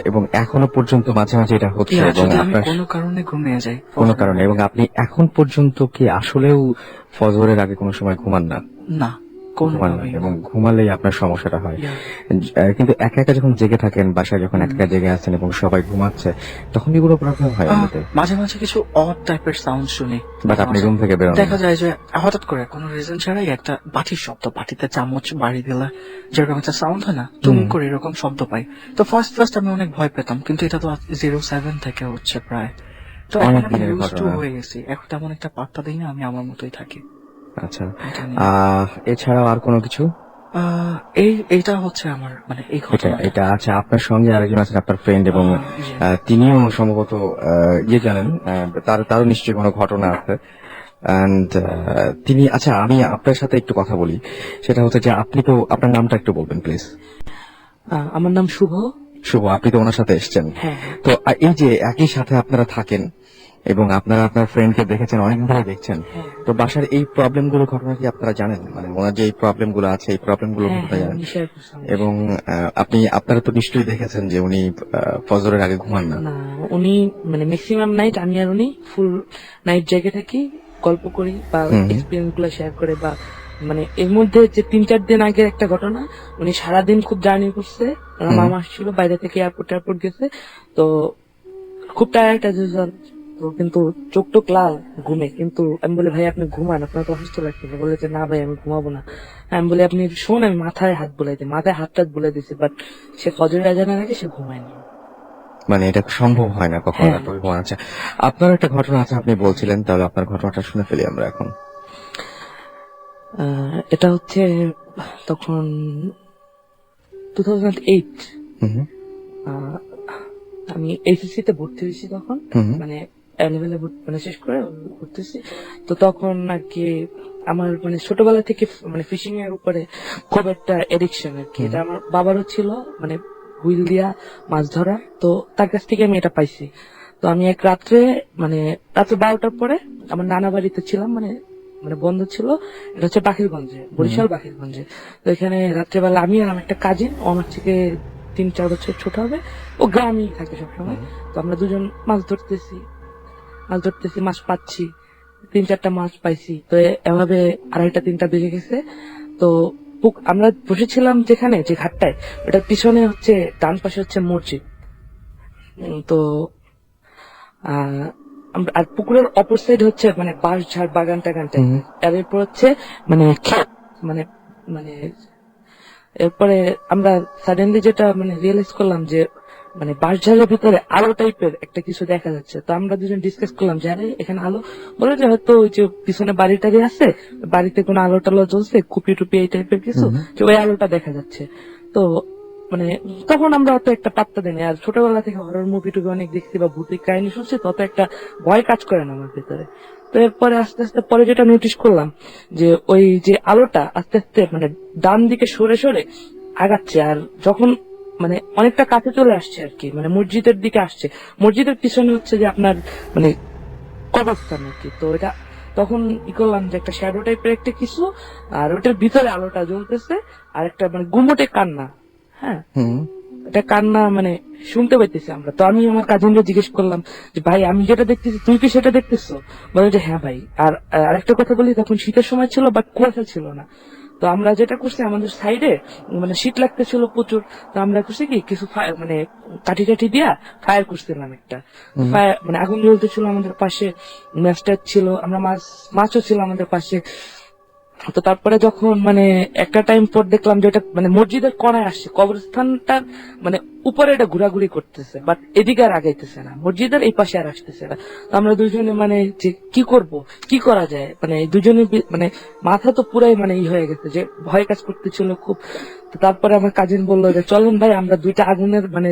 এবং এখনো পর্যন্ত মাঝে মাঝে এটা হচ্ছে, Yeah, এবং যদি আমি আপনার কোনো কারণে ঘুমিয়ে যাই কোনো কারণে, এবং আপনি এখন পর্যন্ত কি আসলেও ফজরের আগে কোনো সময় ঘুমান না? না, কোনো ঘুমান না, এবং ঘুমালেই আপনার সমস্যাটা হয়। কিন্তু একা একা যখন জেগে থাকেন, বাসায় যখন একা একা জেগে আছেন এবং সবাই ঘুমাচ্ছে, তখন এগুলো প্রবলেম হয় এমনিতে? মাঝে মাঝে কিছু অড টাইপের সাউন্ড শুনি, বাট আপনি রুম থেকে বেরোন না? দেখা যায় যে হঠাৎ করে কোনো রিজন ছাড়াই একটা বাটির শব্দ, বাটিতে চামচ বাড়ি দিলে যেরকম একটা সাউন্ড হয় না, তুমি করে এরকম শব্দ পাই। তো ফার্স্ট আমি অনেক ভয় পেতাম, কিন্তু এটা তো 07 থেকে হচ্ছে প্রায়, তো এখন অনেক আমি দিনের used to ঘটনা। হয়ে গেছি, এখন তেমন একটা পাত্তা দিই না, আমি আমার মতোই থাকি। আচ্ছা। এটা নিয়ে। এছাড়াও আর কোনো কিছু? এইটা হচ্ছে আমার মানে এই এটা ঘটনা। এটা আচ্ছা, আপনার সঙ্গে আরেকজন আছেন, আপনার ফ্রেন্ড, এবং yes. তিনিও সম্ভবত জানেন, তারও নিশ্চয়ই কোনো ঘটনা আছে। অ্যান্ড তিনি, আচ্ছা আমি আপনার সাথে একটু কথা বলি, সেটা হচ্ছে যে আপনি তো, আপনার নামটা একটু বলবেন প্লিজ? আমার নাম শুভ। শুভ, আপনি তো ওনার সাথে এসেছেন। হ্যাঁ। তো এই যে একই সাথে আপনারা থাকেন এবং আপনারা আপনার ফ্রেন্ডকে দেখেছেন, অনেকদিন ধরে দেখছেন, তো বাসার এই প্রবলেম গুলো ঘটনা কি আপনারা জানেন? মানে ওনার যে এই প্রবলেম গুলো আছে, এই প্রবলেম গুলো ঘটনা জানেন? এবং আপনারা তো নিশ্চয়ই দেখেছেন যে উনি ফজরের আগে ঘুমান না। না, উনি মানে ম্যাক্সিমাম নাইট আমি আর উনি ফুল নাইট জেগে থাকি, গল্প করি বা এক্সপিরিয়েন্স গুলো শেয়ার করে, বা মানে এর মধ্যে যে 3-4 দিন আগের একটা ঘটনা, উনি সারাদিন খুব জার্নি করছে, ওনার মামা আসছিল বাইরে থেকে, এয়ারপোর্ট গেছে, তো খুব টায়ার্ড আছে তো, কিন্তু চোখ টোক লাল ঘুমে, কিন্তু আমি বলি ভাই আপনি ঘুমান, আপনার তো অসুস্থ লাগতেছে, বলে যে না ভাই আমি ঘুমাবো না। আমি বলি আপনি শোন, আমি মাথায় হাত বুলাই দিই, মাথায় হাত টাত বুলাই দিছি, বাট সে ফজরের আজানের আগে সে ঘুমায়নি। মানে এটা সম্ভব হয় না কখনো হ্যাঁ। এত ঘুমানো। আচ্ছা, আপনার একটা ঘটনা আছে আপনি বলছিলেন, তাহলে আপনার ঘটনাটা শুনে ফেলি আমরা এখন। এটা হচ্ছে তখন 2008, হুম। আমি এইচএসসি তে ভর্তি হয়েছি তখন, হুম। মানে লেভেলে মানে শেষ করে ভর্তি হয়েছি। তো তখন আর কি আমার মানে ছোটবেলা থেকে মানে ফিশিং এর উপরে খুব একটা এডিকশন আর কি, এটা আমার বাবারও ছিল, মানে হুইল দিয়া মাছ ধরা, তো তার কাছ থেকে আমি এটা পাইছি। তো আমি এক রাত্রে মানে রাত্রে 12টার পরে আমার নানা বাড়িতে ছিলাম, মানে মানে বন্ধ ছিল, এটা হচ্ছে বাকিরগঞ্জে, বরিশাল বাকিরগঞ্জে। তো এখানে রাত্রেবেলা আমি আর আমার একটা কাজিন, আমার থেকে 3-4 বছর ছোট হবে, ও গ্রামেই থাকে সবসময়। তো আমরা দুজন মাছ ধরতেছি, মাছ পাচ্ছি, 3-4টা মাছ পাইছি। তো এভাবে 2:30-3টা বেজে গেছে। তো আমরা বসেছিলাম যেখানে, যে ঘাটটায়, ওটার পিছনে হচ্ছে ডান পাশে হচ্ছে মসজিদ। তো আর পুকুরের অপর সাইড হচ্ছে মানে বাঁশ ঝাড় বাগান টাগান টাইপ, আর এরপর হচ্ছে মানে ক্ষেত, মানে মানে এরপরে আমরা সাডেনলি যেটা মানে রিয়েলাইজ করলাম যে মানে বাঁশঝালের ভিতরে আলো টাইপের একটা কিছু দেখা যাচ্ছে। তো আমরা দুজন ডিসকাস করলাম যে আরে এখানে আলো, বলে যে হয়তো ওই যে পিছনে বাড়ি টাড়ি আছে, বাড়িতে কোনো আলো টালো জ্বলছে, কুপি টুপি এই টাইপের কিছু, যে ওই আলোটা দেখা যাচ্ছে। তো মানে তখন আমরা অত একটা পাত্তা দিই না, আর ছোটবেলা থেকে হরর মুভি টুভি অনেক দেখছি বা ভূতিক কাহিনী শুনছি, তত একটা ভয় কাজ করে না আমার ভিতরে। তো এরপরে আস্তে আস্তে পরে যেটা নোটিস করলাম যে ওই যে আলোটা আস্তে আস্তে মানে ডান দিকে সরে সরে আগাচ্ছে, আর যখন মানে অনেকটা কাছে চলে আসছে আর কি, মানে মসজিদের দিকে আসছে, মসজিদের পিছনে হচ্ছে যে আপনার মানে কবরস্থান আর কি। তো এটা তখন ই করলাম যে একটা শ্যাডো টাইপের একটা কিছু, আর ওটার ভিতরে আলোটা জ্বলতেছে, আর একটা মানে গুমোটে কান্না, হ্যাঁ এটা কান্না মানে শুনতে পাইতেছি আমরা। তো আমি আমার কাজিনকে জিজ্ঞেস করলাম যে ভাই আমি যেটা দেখতেছি তুই কি সেটা দেখতেছো? বলে যে হ্যাঁ ভাই। আর আরেকটা কথা বলি, তখন শীতের সময় ছিল বাট কুয়াশা ছিল না। তো আমরা যেটা করছি, আমাদের সাইডে মানে শীত লাগতেছিল প্রচুর, তো আমরা করছি কি কিছু মানে কাঠি টাঠি দিয়া ফায়ার করছিলাম একটা, ফায়ার মানে আগুন জ্বলতেছিল আমাদের পাশে, মাছটা ছিল, আমরা মাছও ছিল আমাদের পাশে। তো তারপরে যখন মানে একটা টাইম পর দেখলাম যে এটা মানে মসজিদের কোণায় আসছে, কবরস্থানটার মানে উপরে এটা ঘোরাঘুরি করতেছে, বাট এদিকে আর আগাইতেছে না, মসজিদের এই পাশে আর আসতেছে না। তো আমরা দুইজনে মানে যে কি করব, কি করা যায়, মানে দুজনে মানে মাথা তো পুরাই মানে ই হয়ে গেছে, যে ভয় কাজ করতেছিল খুব। তো তারপরে আমার কাজিন বললো যে চলেন ভাই আমরা দুইটা আগুনের মানে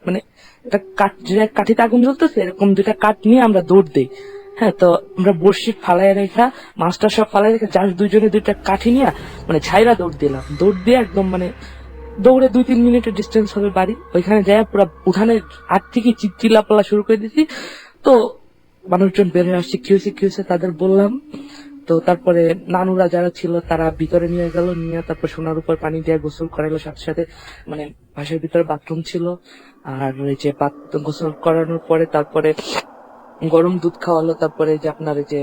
মানে একটা কাঠ, যে কাঠিতে আগুন জ্বলতেছে এরকম দুইটা কাঠ নিয়ে আমরা দৌড় দিই। হ্যাঁ, তো আমরা বর্ষি ফালাই রেখা, মাছটা সব ফালাই রেখে জাস্ট দুইজনে দুইটা কাঠি নিয়ে মানে ছাইরা দৌড় দিলাম। দৌড় দিয়ে একদম মানে দৌড়ে 2-3 মিনিটের ডিস্টেন্স হবে বাড়ি, ওইখানে যাই পুরো উঠানে হাত থেকে চিল্লাপাল্লা শুরু করে দিছি। তো মানুষজন বের হয়ে আসছে, কিউসে তাদের বললাম। তো তারপরে নানুরা যারা ছিল তারা ভিতরে নিয়ে গেল, নিয়ে তারপর সোনার উপর পানি দিয়ে গোসল করাইলো, সাথে সাথে মানে বাসার ভিতরে বাথরুম ছিল। আর ওই যে গোসল করানোর পরে তারপরে গরম দুধ খাওয়ালো, তারপরে যে আপনার এই যে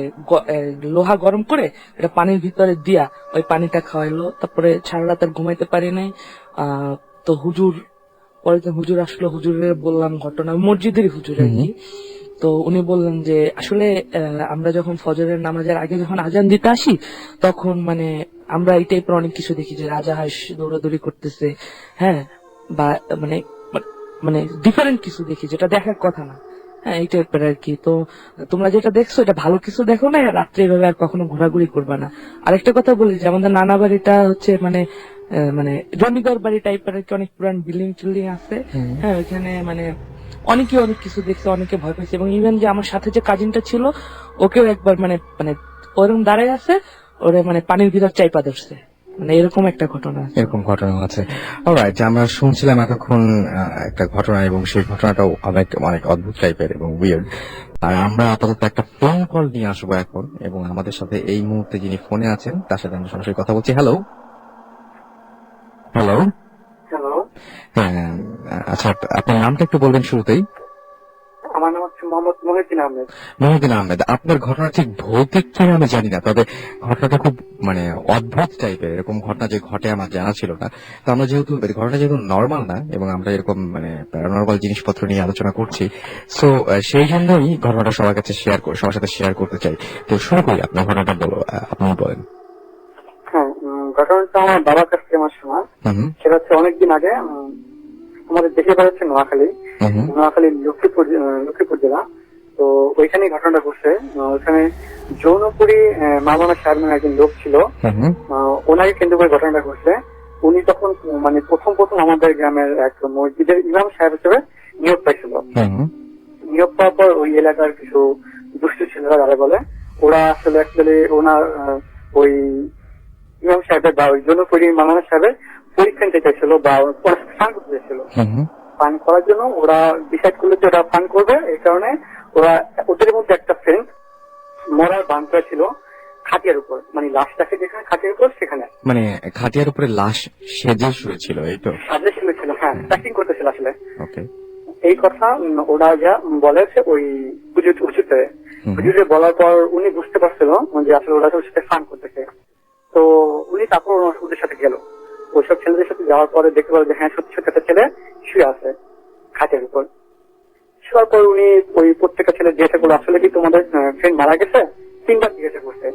লোহা গরম করে এটা পানির ভিতরে দিয়া ওই পানিটা খাওয়াইলো। তারপরে সারা রাত আর ঘুমাইতে পারি নাই। তো পরে তো হুজুর আসলো, হুজুরের বললাম ঘটনা, মসজিদের হুজুর আর কি। তো উনি বললেন যে আসলে আমরা যখন ফজরের নামাজের আগে যখন আজান দিতে আসি তখন মানে আমরা এই টাইপের অনেক কিছু দেখি, যে রাজাহাঁস দৌড়াদৌড়ি করতেছে, হ্যাঁ, বা মানে মানে ডিফারেন্ট কিছু দেখি যেটা দেখার কথা না। হ্যাঁ, এই টাইপের আর কি। তো তোমরা যেটা দেখছো এটা ভালো কিছু দেখো না, রাত্রে এভাবে আর কখনো ঘোরাঘুরি করবা না। আরেকটা কথা বলি যে আমাদের নানা বাড়িটা হচ্ছে মানে মানে জমিদার বাড়ি টাইপের আর কি, অনেক পুরান বিল্ডিং টিল্ডিং আছে। হ্যাঁ, ওইখানে মানে অনেকে অনেক কিছু দেখছে, অনেকে ভয় পাইছে, এবং ইভেন যে আমার সাথে যে কাজিনটা ছিল ওকেও একবার মানে মানে ওরকম দাঁড়ায় আছে, ওরে মানে পানির ভিতর চাইপা ধরছে, মানে এরকম একটা ঘটনা আছে। এরকম ঘটনা আছে। অলরাইট, আমরা শুনছিলাম এতক্ষণ একটা ঘটনা, এবং সেই ঘটনাটাও অনেক অনেক অদ্ভুত টাইপের এবং উইয়ার্ড। আর আমরা আপাতত একটা ফোন কল নিয়ে আসবো এখন, এবং আমাদের সাথে এই মুহূর্তে যিনি ফোনে আছেন তার সাথে আমরা সরাসরি কথা বলছি। হ্যালো হ্যালো হ্যালো, হ্যাঁ, আচ্ছা, আপনার নামটা একটু বলবেন শুরুতেই। আমার নাম হচ্ছে মোহাম্মদ মহিউদ্দিন আহমেদ। মহিউদ্দিন আহমেদ, আপনার ঘটনা ঠিক ভৌতিক কিনা আমি জানি না, তবে ঘটনাটা খুব মানে অদ্ভুত টাইপের। এরকম ঘটনা যে ঘটে আমার জানা ছিল না। তো আমরা যেহেতু ঘটনা যেহেতু নর্মাল না, এবং আমরা এরকম মানে প্যারানর্মাল জিনিসপত্র নিয়ে আলোচনা করছি, সো সেই জন্যই ঘটনাটা সবার কাছে সবার সাথে শেয়ার করতে চাই। তো শুরু করি, আপনার ঘটনাটা আপনি বলেন। হ্যাঁ, ঘটনাটা আমার বাবার কাছ থেকে আমার শোনা। সেটা হচ্ছে অনেকদিন আগে আমাদের দেশে বাড়ি হচ্ছে নোয়াখালী লক্ষ্মীপুর জেলা। তো ওইখানেই ঘটনাটা ঘটছে। ওইখানে যৌনপুরী মাওলানা সাহেব নামে একজন লোক ছিল, ওনাকে কেন্দ্র করে ঘটনাটা ঘটছে। উনি তখন মানে প্রথম আমাদের গ্রামের এক মসজিদের ইমাম সাহেব হিসেবে নিয়োগ পাইছিল। নিয়োগ পাওয়ার পর ওই এলাকার কিছু দুষ্ট ছেলেরা যারা বলে, ওরা আসলে অ্যাকচুয়ালি ওনার ওই ইমাম সাহেবের বা ওই যৌনপুরী মাওলানা সাহেবের পরীক্ষা নিতে চাইছিল, বা ফান করতে চাইছিল। ফান করার জন্য ওরা ডিসাইড করলো যে ওরা ফান করবে। এই কারণে ওদের মধ্যে একটা ফ্রেন্ড মরার বান করা ছিল খাটিয়ার উপর, মানে লাশটাকে যেখানে খাটিয়ার উপর সেখানে, মানে খাটিয়ার উপরে লাশ সেজে শুয়েছিল, এই তো সাজে ছিল। হ্যাঁ, প্যাকিং করতেছিল আসলে। ওকে, এই কথা ওরা যা বলেছে ওই হুজুরে বলার পর উনি বুঝতে পারছিল যে আসলে ওরা ওর সাথে ফান করতেছে। তো উনি তারপর ওদের সাথে গেল। ওইসব ছেলেদের সাথে যাওয়ার পরে দেখতে পারলো যে হ্যাঁ সত্যি সত্যি একটা ছেলে শুয়ে আছে খাটের উপর। শোয়ার পর উনি ওই প্রত্যেকটা ছেলে জিজ্ঞাসা করলো আসলে কি তোমাদের ফ্রেন্ড মারা গেছে, 3বার জিজ্ঞাসা করছে,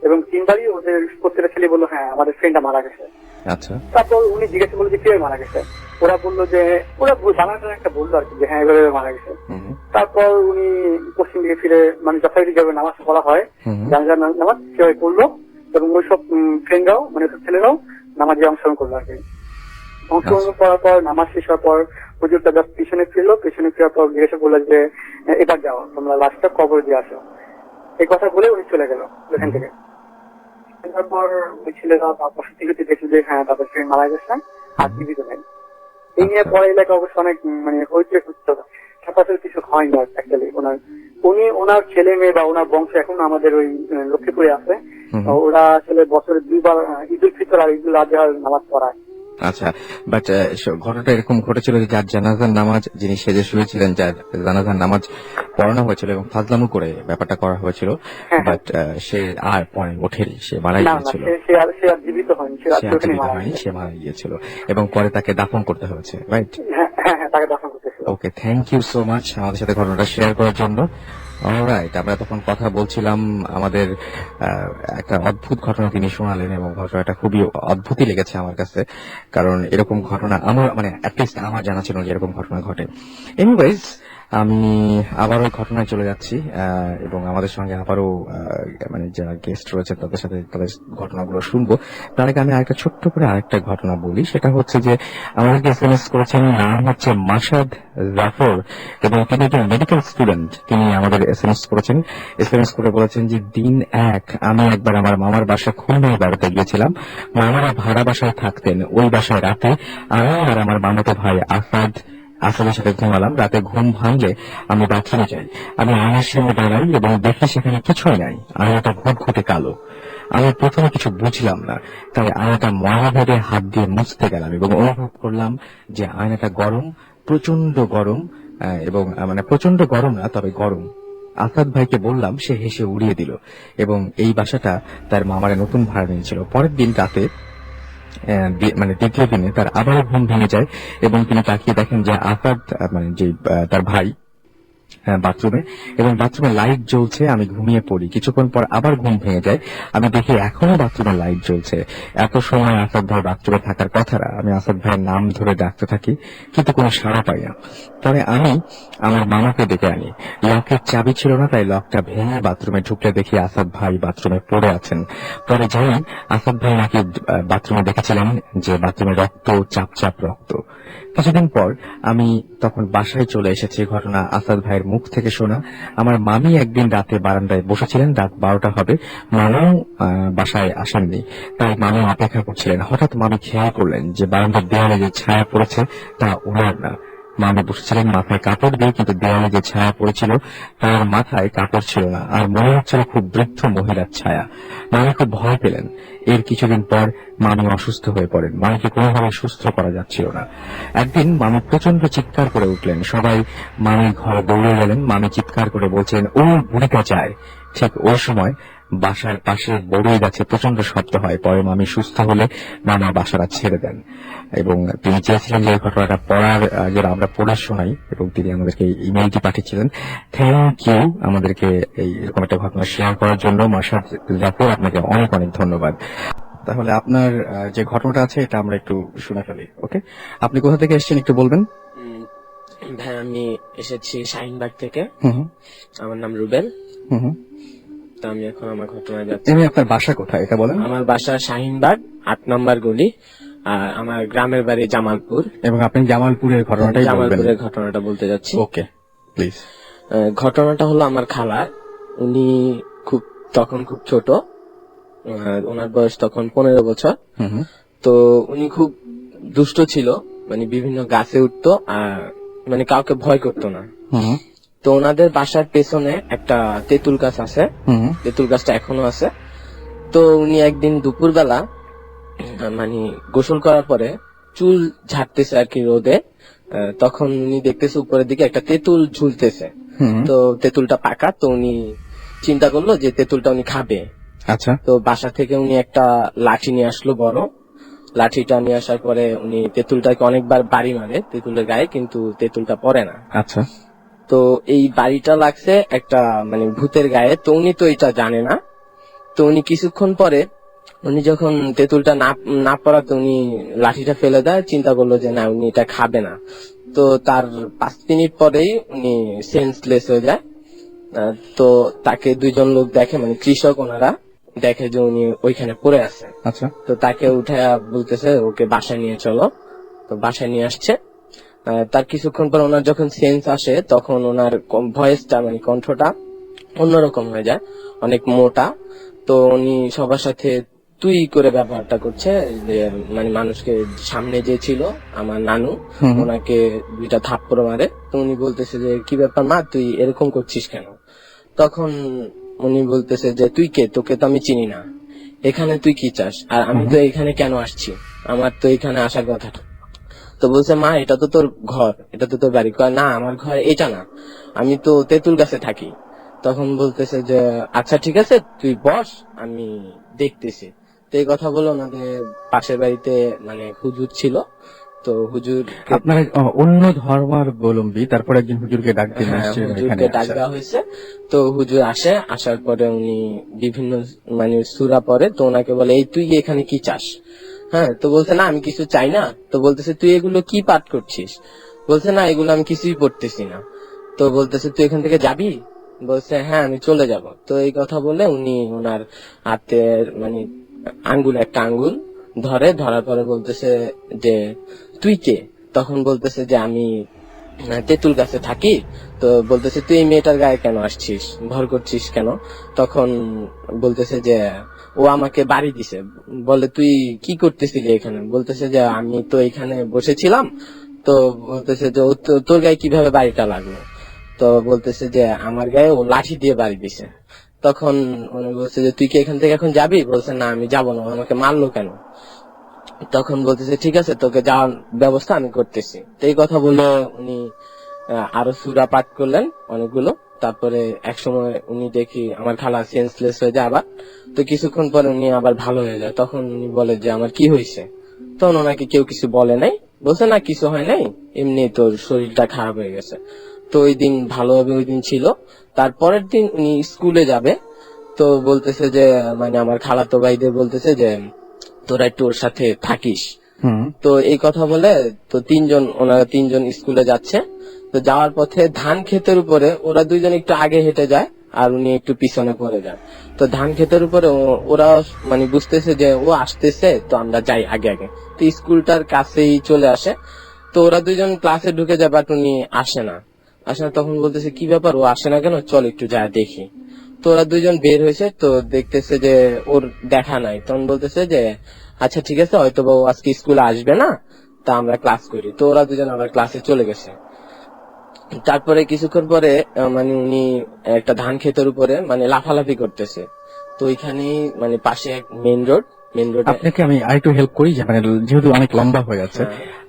এবং 3বারই ওদের প্রত্যেকটা ছেলে বললো হ্যাঁ আমাদের ফ্রেন্ডটা মারা গেছে। আচ্ছা, তারপর উনি জিজ্ঞাসা করলো যে কিভাবে মারা গেছে। ওরা বললো যে ওরা জানাটা একটা বললো আর কি, যে হ্যাঁ এভাবে মারা গেছে। তারপর উনি পশ্চিম দিকে ফিরে মানে যথারীতি যেভাবে নামাজ পড়া হয়, জানাজার নামাজ সেভাবে পড়লো, এবং ওইসব ফ্রেন্ডরাও মানে ওইসব ছেলেরাও নামাজে অংশগ্রহণ করলো আর কি। অংশগ্রহণ করার পর নামাজ শেষ হওয়ার পর হুজুরটা জাস্ট পিছনে ফিরার পর জিজ্ঞাসা করলো যে এবার যাও তোমরা লাশটা কবর দিয়ে আসো। এই কথা বলে উনি চলে গেল ওখান থেকে। তারপর ওই ছেলেরা বসতি দেখলো যে হ্যাঁ তাদের ফ্রেন্ড মারা গেছে আর জীবিত নেই। এই নিয়ে পরে এলাকা অবশ্য অনেক মানে হইতে চাপাচল কিছু হয়নি অ্যাকচুয়ালি। ওনার ছেলে মেয়ে বা ওনার বংশ এখন আমাদের ওই লক্ষ্মীপুরে আছে। ওরা আসলে বছরে 2বার ঈদ উল ফিতর আর ঈদ উল আজহার নামাজ পড়ায়। আচ্ছা, বাট ঘটনাটা এরকম ঘটেছিল যে যার জানাজার নামাজ যিনি সেজে শুয়েছিলেন, যার জানাজার নামাজ পড়ানো হয়েছিল এবং ফাজলামু করে ব্যাপারটা করা হয়েছিল, বাট সে আর পরে ওঠেনি, সে মারা গিয়েছিল। সে আর জীবিত হয়নি, সে মারা গিয়েছিল, এবং পরে তাকে দাফন করতে হয়েছে, রাইট? হ্যাঁ, তাকে দাফন করতে। ওকে, থ্যাংক ইউ সো মাচ আমাদের সাথে ঘটনাটা শেয়ার করার জন্য। অলরাইট, আমরা তখন কথা বলছিলাম আমাদের একটা অদ্ভুত ঘটনা তিনি শোনালেন, এবং ঘটনাটা খুবই অদ্ভুতই লেগেছে আমার কাছে, কারণ এরকম ঘটনা আমার মানে অ্যাটলিস্ট আমার জানা ছিল না যে এরকম ঘটনা ঘটে। এনিওয়েজ, আমি আবারও ঘটনায় চলে যাচ্ছি, এবং আমাদের সঙ্গে আবারও মানে যারা গেস্ট রয়েছে তাদের সাথে তাদের ঘটনাগুলো শুনবো। তার আগে আমি আরেকটা ছোট্ট করে আরেকটা ঘটনা বলি, সেটা হচ্ছে যে আমাদেরকে এসএমএস করেছেন, নাম হচ্ছে মাসাদ জাফর, এবং তিনি একজন মেডিকেল স্টুডেন্ট। তিনি আমাদের এসএমএস করে বলেছেন যে দিন এক আমি একবার আমার মামার বাসা খুলনায় বেড়াতে গিয়েছিলাম। মামারা ভাড়া বাসায় থাকতেন। ওই বাসায় রাতে আমি আর আমার মামাতো ভাই আসাদের সাথে ঘুমালাম। রাতে ঘুম ভাঙলে আমি বাথরুমে যাই। আমি আয়নার সামনে দাঁড়াই এবং দেখি সেখানে কিছুই নাই। আয়নাটা ঘুটঘুটে কালো। আমি প্রথমে কিছু বুঝলাম না, তাই আয়নাটা ময়লা ভেবে হাত দিয়ে মুছতে গেলাম এবং অনুভব করলাম যে আয়নাটা গরম, প্রচন্ড গরম, এবং মানে প্রচন্ড গরম না, তবে গরম। আসাদ ভাইকে বললাম, সে হেসে উড়িয়ে দিল, এবং এই বাসাটা তার মামারা নতুন ভাড়া নিয়েছিল। পরের দিন রাতে মানে দ্বিতীয় দিনে তার আবারও ঘুম ভেঙে যায়, এবং তিনি তাকিয়ে দেখেন যে আসাদ মানে যে তার ভাই বাথরুমে, এবং বাথরুমে লাইট জ্বলছে। আমি ঘুমিয়ে পড়ি। কিছুক্ষণ পর আবার ঘুম ভেঙে যায়। আমি দেখি এখনো বাথরুমে লাইট জ্বলছে। এত সময় আসাদ ভাই বাথরুমে থাকার কথা না। আমি আসাদ ভাইয়ের নাম ধরে ডাকতে থাকি, কিন্তু কোনো সাড়া পাই না। পরে আমি আমার মামাকে ডেকে আনি। লকের চাবি ছিল না, তাই লকটা ভেঙে বাথরুমে ঢুকলে দেখি আসাদ ভাই বাথরুমে পড়ে আছেন। পরে জানি আসাদ ভাই নাকি বাথরুমে দেখেছিলেন যে বাথরুমে রক্ত, চাপ রক্ত। কিছুদিন পর আমি তখন বাসায় চলে এসেছি। ঘটনা আসাদ ভাইয়ের মুখ থেকে শোনা। আমার মামি একদিন রাতে বারান্দায় বসেছিলেন, রাত 12টা হবে। মামাও বাসায় আসেননি, তাই মামি অপেক্ষা করছিলেন। হঠাৎ মামি খেয়াল করলেন যে বারান্দার দেওয়ালে যে ছায়া পড়েছে তা ওনার না। মামি বসেছিলেন মাথায় কাপড় দিয়ে, কিন্তু দেওয়ালে যে ছায়া পড়েছিল তার মাথায় কাপড় ছিল না, আর মনে হচ্ছিল খুব বৃদ্ধ মহিলার ছায়া। মামি খুব ভয় পেলেন। এর কিছুদিন পর মামি অসুস্থ হয়ে পড়েন। মামিকে কোনোভাবে সুস্থ করা যাচ্ছিল না। একদিন মামি প্রচন্ড চিৎকার করে উঠলেন। সবাই মামির ঘরে দৌড়ে গেলেন। মামি চিৎকার করে বলছেন, ও বুড়িটা চায়। ঠিক ওই সময় বাসার পাশে বড়ই গাছে প্রচন্ড শব্দ হয়। পরে মামি সুস্থ হলে মামা বাসাটা ছেড়ে দেন, এবং তিনি চেয়েছিলেন যে এই ঘটনাটা পড়ার আগে আমরা পড়ে শোনাই, এবং তিনি আমাদেরকে ইমেইলটি পাঠিয়েছিলেন। থ্যাংক ইউ আমাদেরকে এই এরকম একটা ঘটনা শেয়ার করার জন্য। মাসাদ জাফর, আপনাকে অনেক অনেক ধন্যবাদ। তাহলে আপনার যে ঘটনাটা আছে এটা আমরা একটু শুনে ফেলি। ওকে, আপনি কোথা থেকে এসেছেন একটু বলবেন? ভাই আমি এসেছি শাহিনবাগ থেকে। হুম আমার নাম রুবেল। হুম। তো আমি এখন আমার ঘটনায় যাচ্ছি। এমনি আপনার বাসা কোথায় এটা বলেন? আমার বাসা শাহিনবাগ 8 নম্বর গলি, আর আমার গ্রামের বাড়ি জামালপুর। এবং আপনি জামালপুরের ঘটনাটাই বলবেন? জামালপুরের ঘটনাটা বলতে যাচ্ছি। ওকে, প্লিজ। ঘটনাটা হলো আমার খালা, উনি তখন খুব ছোট, ওনার বয়স তখন 15 বছর। তো উনি খুব দুষ্ট ছিল, মানে বিভিন্ন গাছে উঠতো আর মানে কাউকে ভয় করতো না। তো ওনাদের বাসার পেছনে একটা তেঁতুল গাছ আছে, তেঁতুল গাছটা এখনো আছে। তো উনি একদিন দুপুরবেলা মানে গোসল করার পরে চুল ঝাড়তেছে আর কি রোদে, তখন উনি দেখতেছে উপরের দিকে একটা তেঁতুল ঝুলতেছে। তো তেঁতুলটা পাকা, তো উনি চিন্তা করলো যে তেঁতুলটা উনি খাবে। আচ্ছা। তো বাসা থেকে উনি একটা লাঠি নিয়ে আসলো, বড় লাঠিটা নিয়ে আসার পরে উনি তেঁতুলটাকে অনেকবার বাড়ি মারে তেঁতুলের গায়ে, কিন্তু তেঁতুলটা পড়ে না। আচ্ছা। তো এই বাড়িটা লাগছে একটা মানে ভূতের গায়ে। তো উনি তো এটা জানে না। তো উনি কিছুক্ষণ পরে উনি যখন তেঁতুলটা না পড়াতে উনি লাঠিটা ফেলে দেয়, চিন্তা করলো যে না উনি এটা খাবে না। তো তার 5 মিনিট পরেই উনি সেন্সলেস হয়ে যায়। তো তাকে 2জন লোক দেখে, মানে কৃষক, ওনারা দেখে যে উনি ওইখানে পড়ে আছে। আচ্ছা। তো তাকে উঠে বলতেছে ওকে বাসায় নিয়ে চলো। তো বাসায় নিয়ে আসছে। তার কিছুক্ষণ পর ওনার যখন সেন্স আসে তখন ওনার ভয়েসটা মানে কণ্ঠটা অন্যরকম হয়ে যায়, অনেক মোটা। তো উনি সবার সাথে তুই করে ব্যবহারটা করছে, যে মানে মানুষকে সামনে যে ছিল আমার নানু, ওনাকে 2টা থাপ্পড় মারে। তো উনি বলতেছে যে কি ব্যাপার মা, তুই এরকম করছিস কেন? তখন উনি বলতেছে যে তুই কে, তোকে তো আমি চিনি না, এখানে তুই কি চাস, আর আমি তো এখানে কেন আসছি, আমার তো এখানে আসার কথা। তো বলছে মা এটা তো তোর ঘর, এটা তো তোর বাড়ি। না আমার ঘর এটা না, আমি তো তেঁতুল গাছে থাকি। তখন বলতেছে যে আচ্ছা ঠিক আছে তুই বস, আমি দেখতেছি। তো এই কথা বলে ওনাদের পাশের বাড়িতে মানে হুজুর ছিল, তো হুজুর আপনার অন্য ধর্মাবলম্বী, তারপরে একজন হুজুরকে ডাক দিয়ে হ্যাঁ, মসজিদের এখানে হুজুরকে ডাক আসা। দেওয়া হয়েছে। তো হুজুর আসে, আসার পরে উনি বিভিন্ন মানে সূরা পড়ে, তো ওনাকে বলে এই তুই এখানে কি চাস? হ্যাঁ, তো বলছে না আমি কিছু চাই না। তো বলতেছে তুই এগুলো কি পাঠ করছিস? বলছে না এগুলো আমি কিছুই পড়তেছি না। তো বলতেছে তুই এখান থেকে যাবি? বলছে হ্যাঁ আমি চলে যাব। তো এই কথা বলে উনি ওনার হাতের মানে একটা আঙ্গুল ধরার পরে বলতেছে যে তুই কে? তখন বলতেছে যে আমি তেঁতুল গাছে থাকি। তো বলতেছে তুই এই মেয়েটার গায়ে কেন আসছিস, ভর করছিস কেন? তখন বলতেছে যে ও আমাকে বাড়ি দিছে। বলে তুই কি করতেছিলি এখানে? বলতেছে যে আমি তো এখানে বসেছিলাম। তো বলতেছে যে তোর গায়ে কিভাবে বাড়িটা লাগলো? তো বলতেছে যে আমার গায়ে ও লাঠি দিয়ে বাড়ি দিছে। তখন উনি বলছে যে তুই কি এখান থেকে এখন যাবি? বলছে না আমি যাবো না, ও আমাকে মারলো কেন? তখন বলতেছে ঠিক আছে তোকে যাওয়ার ব্যবস্থা আমি করতেছি। তো এই কথা বলে উনি আরো সূরা পাঠ করলেন অনেকগুলো। তারপরে একসময় উনি দেখি আমার খালা সেন্সলেস হয়ে যায় আবার। তো কিছুক্ষণ পরে উনি আবার ভালো হয়ে যায়। তখন উনি বলে যে আমার কি হয়েছে? তখন ওনাকে কেউ কিছু বলে নাই। বলছে না কিছু হয় নাই, এমনি তোর শরীরটা খারাপ হয়ে গেছে। তো ওই দিন ভালোভাবে ওই দিন ছিল। তারপরের দিন উনি স্কুলে যাবে। তো বলতেছে যে মানে আমার খালাতো ভাইদের বলতেছে যে তোরা একটু ওর সাথে থাকিস। তো এই কথা বলে তো ওনারা তিনজন স্কুলে যাচ্ছে। তো যাওয়ার পথে ধান ক্ষেতের উপরে ওরা দুইজন একটু আগে হেঁটে যায় আর উনি একটু পিছনে পড়ে যান। তো ধান ক্ষেতের উপরে ওরা মানে বুঝতেছে যে ও আসতেছে, তো আমরা যাই আগে আগে। তো স্কুলটার কাছেই চলে আসে। তো ওরা দুইজন ক্লাসে ঢুকে যায়, বাট উনি আসে না। তখন বলতেছে কি ব্যাপার, ও আসে না কেন, চল একটু যা দেখি। তো ওরা দুইজন বের হয়েছে, তো দেখতেছে যে ওর দেখা নাই। তখন বলতেছে যে আচ্ছা ঠিক আছে, হয়তো বা ও আজকে স্কুলে আসবে না, তা আমরা ক্লাস করি। তো ওরা দুজন আবার ক্লাসে চলে গেছে। তারপরে কিছুক্ষণ পরে মানে উনি একটা ধান ক্ষেতের উপরে মানে লাফালাফি করতেছে। তো ওইখানেই মানে পাশে এক মেন রোডে আপনাকে আমি আরেকটু হেল্প করি, যে মানে যেহেতু অনেক লম্বা হয়ে যাচ্ছে,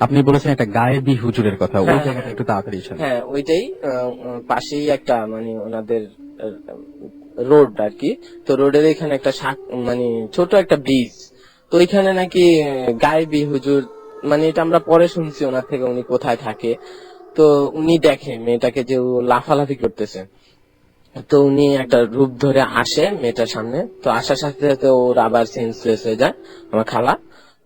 আপনি বলেছেন একটা গায়েবী হুজুরের কথা, ওই জায়গাটা একটু তাড়াতাড়ি শোনেন। হ্যাঁ ওইটাই পাশেই একটা মানে ওনাদের রোড আর কি। তো রোডের এখানে একটা মানে ছোট একটা ব্রিজ। তো ওইখানে নাকি গায়েবী হুজুর, মানে এটা আমরা পরে শুনছি ওনার থেকে, উনি কোথায় থাকে। তো উনি দেখে মেয়েটাকে যে ও লাফালাফি করতেছে। তো উনি একটা রূপ ধরে আসে মেয়েটার সামনে। তো আসার সাথে সাথে ওর আবার সেন্সলেস হয়ে যায় আমার খালা।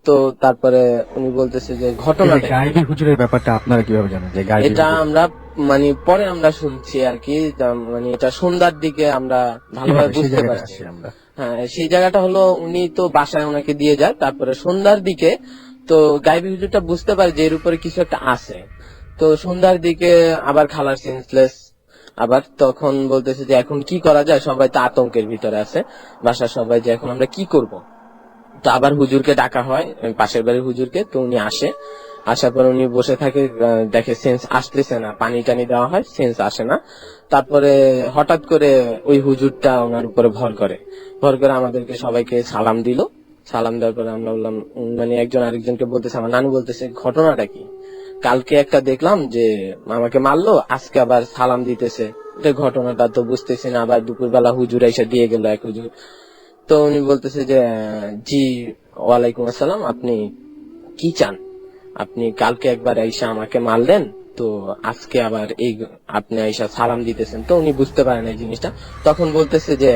তো তারপরে উনি বলতেছে যে ঘটনাটা কি? গায়েবী হুজুরের ব্যাপারটা আপনারা কিভাবে জানেন যে গায়েবী এটা হুজুর? আমরা মানে পরে আমরা শুনছি আর কি, মানে এটা সন্ধ্যার দিকে আমরা ভালোভাবে কিভাবে সেই বুঝতে জায়গাটা পারছি। আসি আমরা? হ্যাঁ সেই জায়গাটা হলো উনি তো বাসায় ওনাকে দিয়ে যায়, তারপরে সন্ধ্যার দিকে তো গায়েবী হুজুরটা বুঝতে পারে যে এর উপরে কিছু একটা আছে। তো সন্ধ্যার দিকে আবার খালার সেন্সলেস আবার। তখন বলতেছে যে এখন কি করা যায়, সবাই তো আতঙ্কের ভিতরে আছে বাসার সবাই, যে এখন আমরা কি করব। তো আবার হুজুরকে ডাকা হয়, পাশের বাড়ির হুজুরকে। তো উনি আসে, আসার পর উনি বসে থাকে, দেখে সেন্স আসতেছে না, পানি টানি দেওয়া হয়, সেন্স আসে না। তারপরে হঠাৎ করে ওই হুজুরটা ওনার উপরে ভর করে আমাদেরকে সবাইকে সালাম দিল। সালাম দেওয়ার পরে আমরা বললাম মানে একজন আরেকজনকে বলতেছে, আমার নানু বলতেছে ঘটনাটা কি? কালকে একটা দেখলাম যে আমাকে মারলো, আজকে আবার সালাম দিতেছে, এটা ঘটনাটা তো বুঝতেছি না। আবার দুপুরবেলা হুজুর এসে দিয়ে গেল এক হুজুর। তো উনি বলতেছে যে জি ওয়ালাইকুম আসসালাম, আপনি কি চান? আপনি কালকে একবার আইসা আমাকে মারলেন, তো আজকে আবার এই আপনি আইসা সালাম দিতেছেন। তো উনি বুঝতে পারেন এই জিনিসটা। তখন বলতেছে যে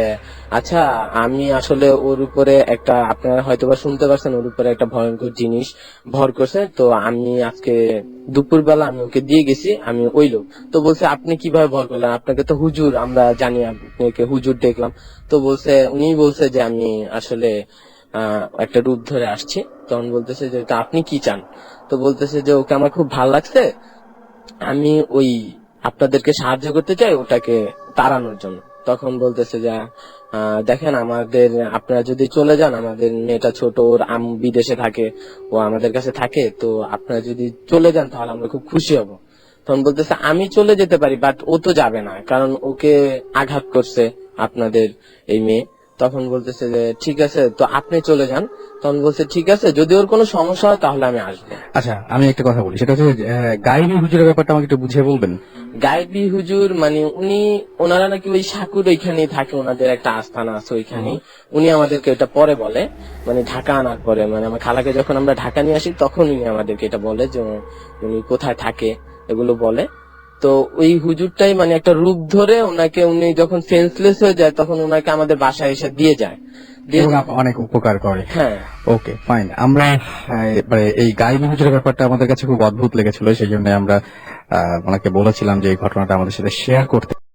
আচ্ছা আমি আসলে ওর উপরে একটা, আপনারা হয়তোবা শুনতে পারছেন, ওর উপরে একটা ভয়ঙ্কর জিনিস ভর করছে। তো আমি আজকে দুপুরবেলা আমি ওকে দিয়ে গেছি, আমি ওই লোক। তো বলছে আপনি কিভাবে ভর করলেন? আপনাকে তো হুজুর আমরা জানি, আপনাকে হুজুর দেখলাম। তো বলছে উনি বলছে যে আমি আসলে একটা রূপ ধরে আসছি। তখন বলতেছে যে তা আপনি কি চান? তো বলতেছে যে ওকে আমার খুব ভালো লাগছে, আমি ওই আপনাদেরকে সাহায্য করতে চাই ওটাকে তাড়ানোর জন্য। তখন বলতেছে যে দেখেন আমাদের, আপনারা যদি চলে যান, আমাদের মেয়েটা ছোট, ওর বিদেশে থাকে, ও আমাদের কাছে থাকে, তো আপনারা যদি চলে যান তাহলে আমরা খুব খুশি হব। তখন বলতেছে আমি চলে যেতে পারি, বাট ও তো যাবে না, কারণ ওকে আঘাত করছে আপনাদের এই মেয়ে। তখন বলতেছে যে ঠিক আছে তো আপনি চলে যান। তখন বলছে ঠিক আছে, যদি ওর কোনো সমস্যা হয় তাহলে আমি আসবো। আচ্ছা, আমি একটা কথা বলি, সেটা হচ্ছে গায়েবী হুজুরের ব্যাপারটা আমাকে একটু বুঝিয়ে বলবেন। গায়েবী হুজুর মানে ওনারা নাকি ওই সাকুর ওইখানেই থাকে, ওনাদের একটা আস্থানা আছে ওইখানে। উনি আমাদেরকে এটা পরে বলে, মানে ঢাকা আনার পরে, মানে আমার খালাকে যখন আমরা ঢাকা নিয়ে আসি তখন উনি আমাদেরকে এটা বলে যে উনি কোথায় থাকে এগুলো বলে। তো ওই হুজুরটাই মানে একটা রূপ ধরে ওনাকে, উনি যখন সেন্সলেস হয়ে যায় তখন ওনাকে আমাদের বাসায় এসে দিয়ে যায়। এবং অনেক উপকার করে। হ্যাঁ, ওকে ফাইন। আমরা এবারে এই গায়েবী হুজুরের ব্যাপারটা আমাদের কাছে খুব অদ্ভুত লেগেছিল, সেই জন্য আমরা ওনাকে বলেছিলাম যে এই ঘটনাটা আমাদের সাথে শেয়ার করতে।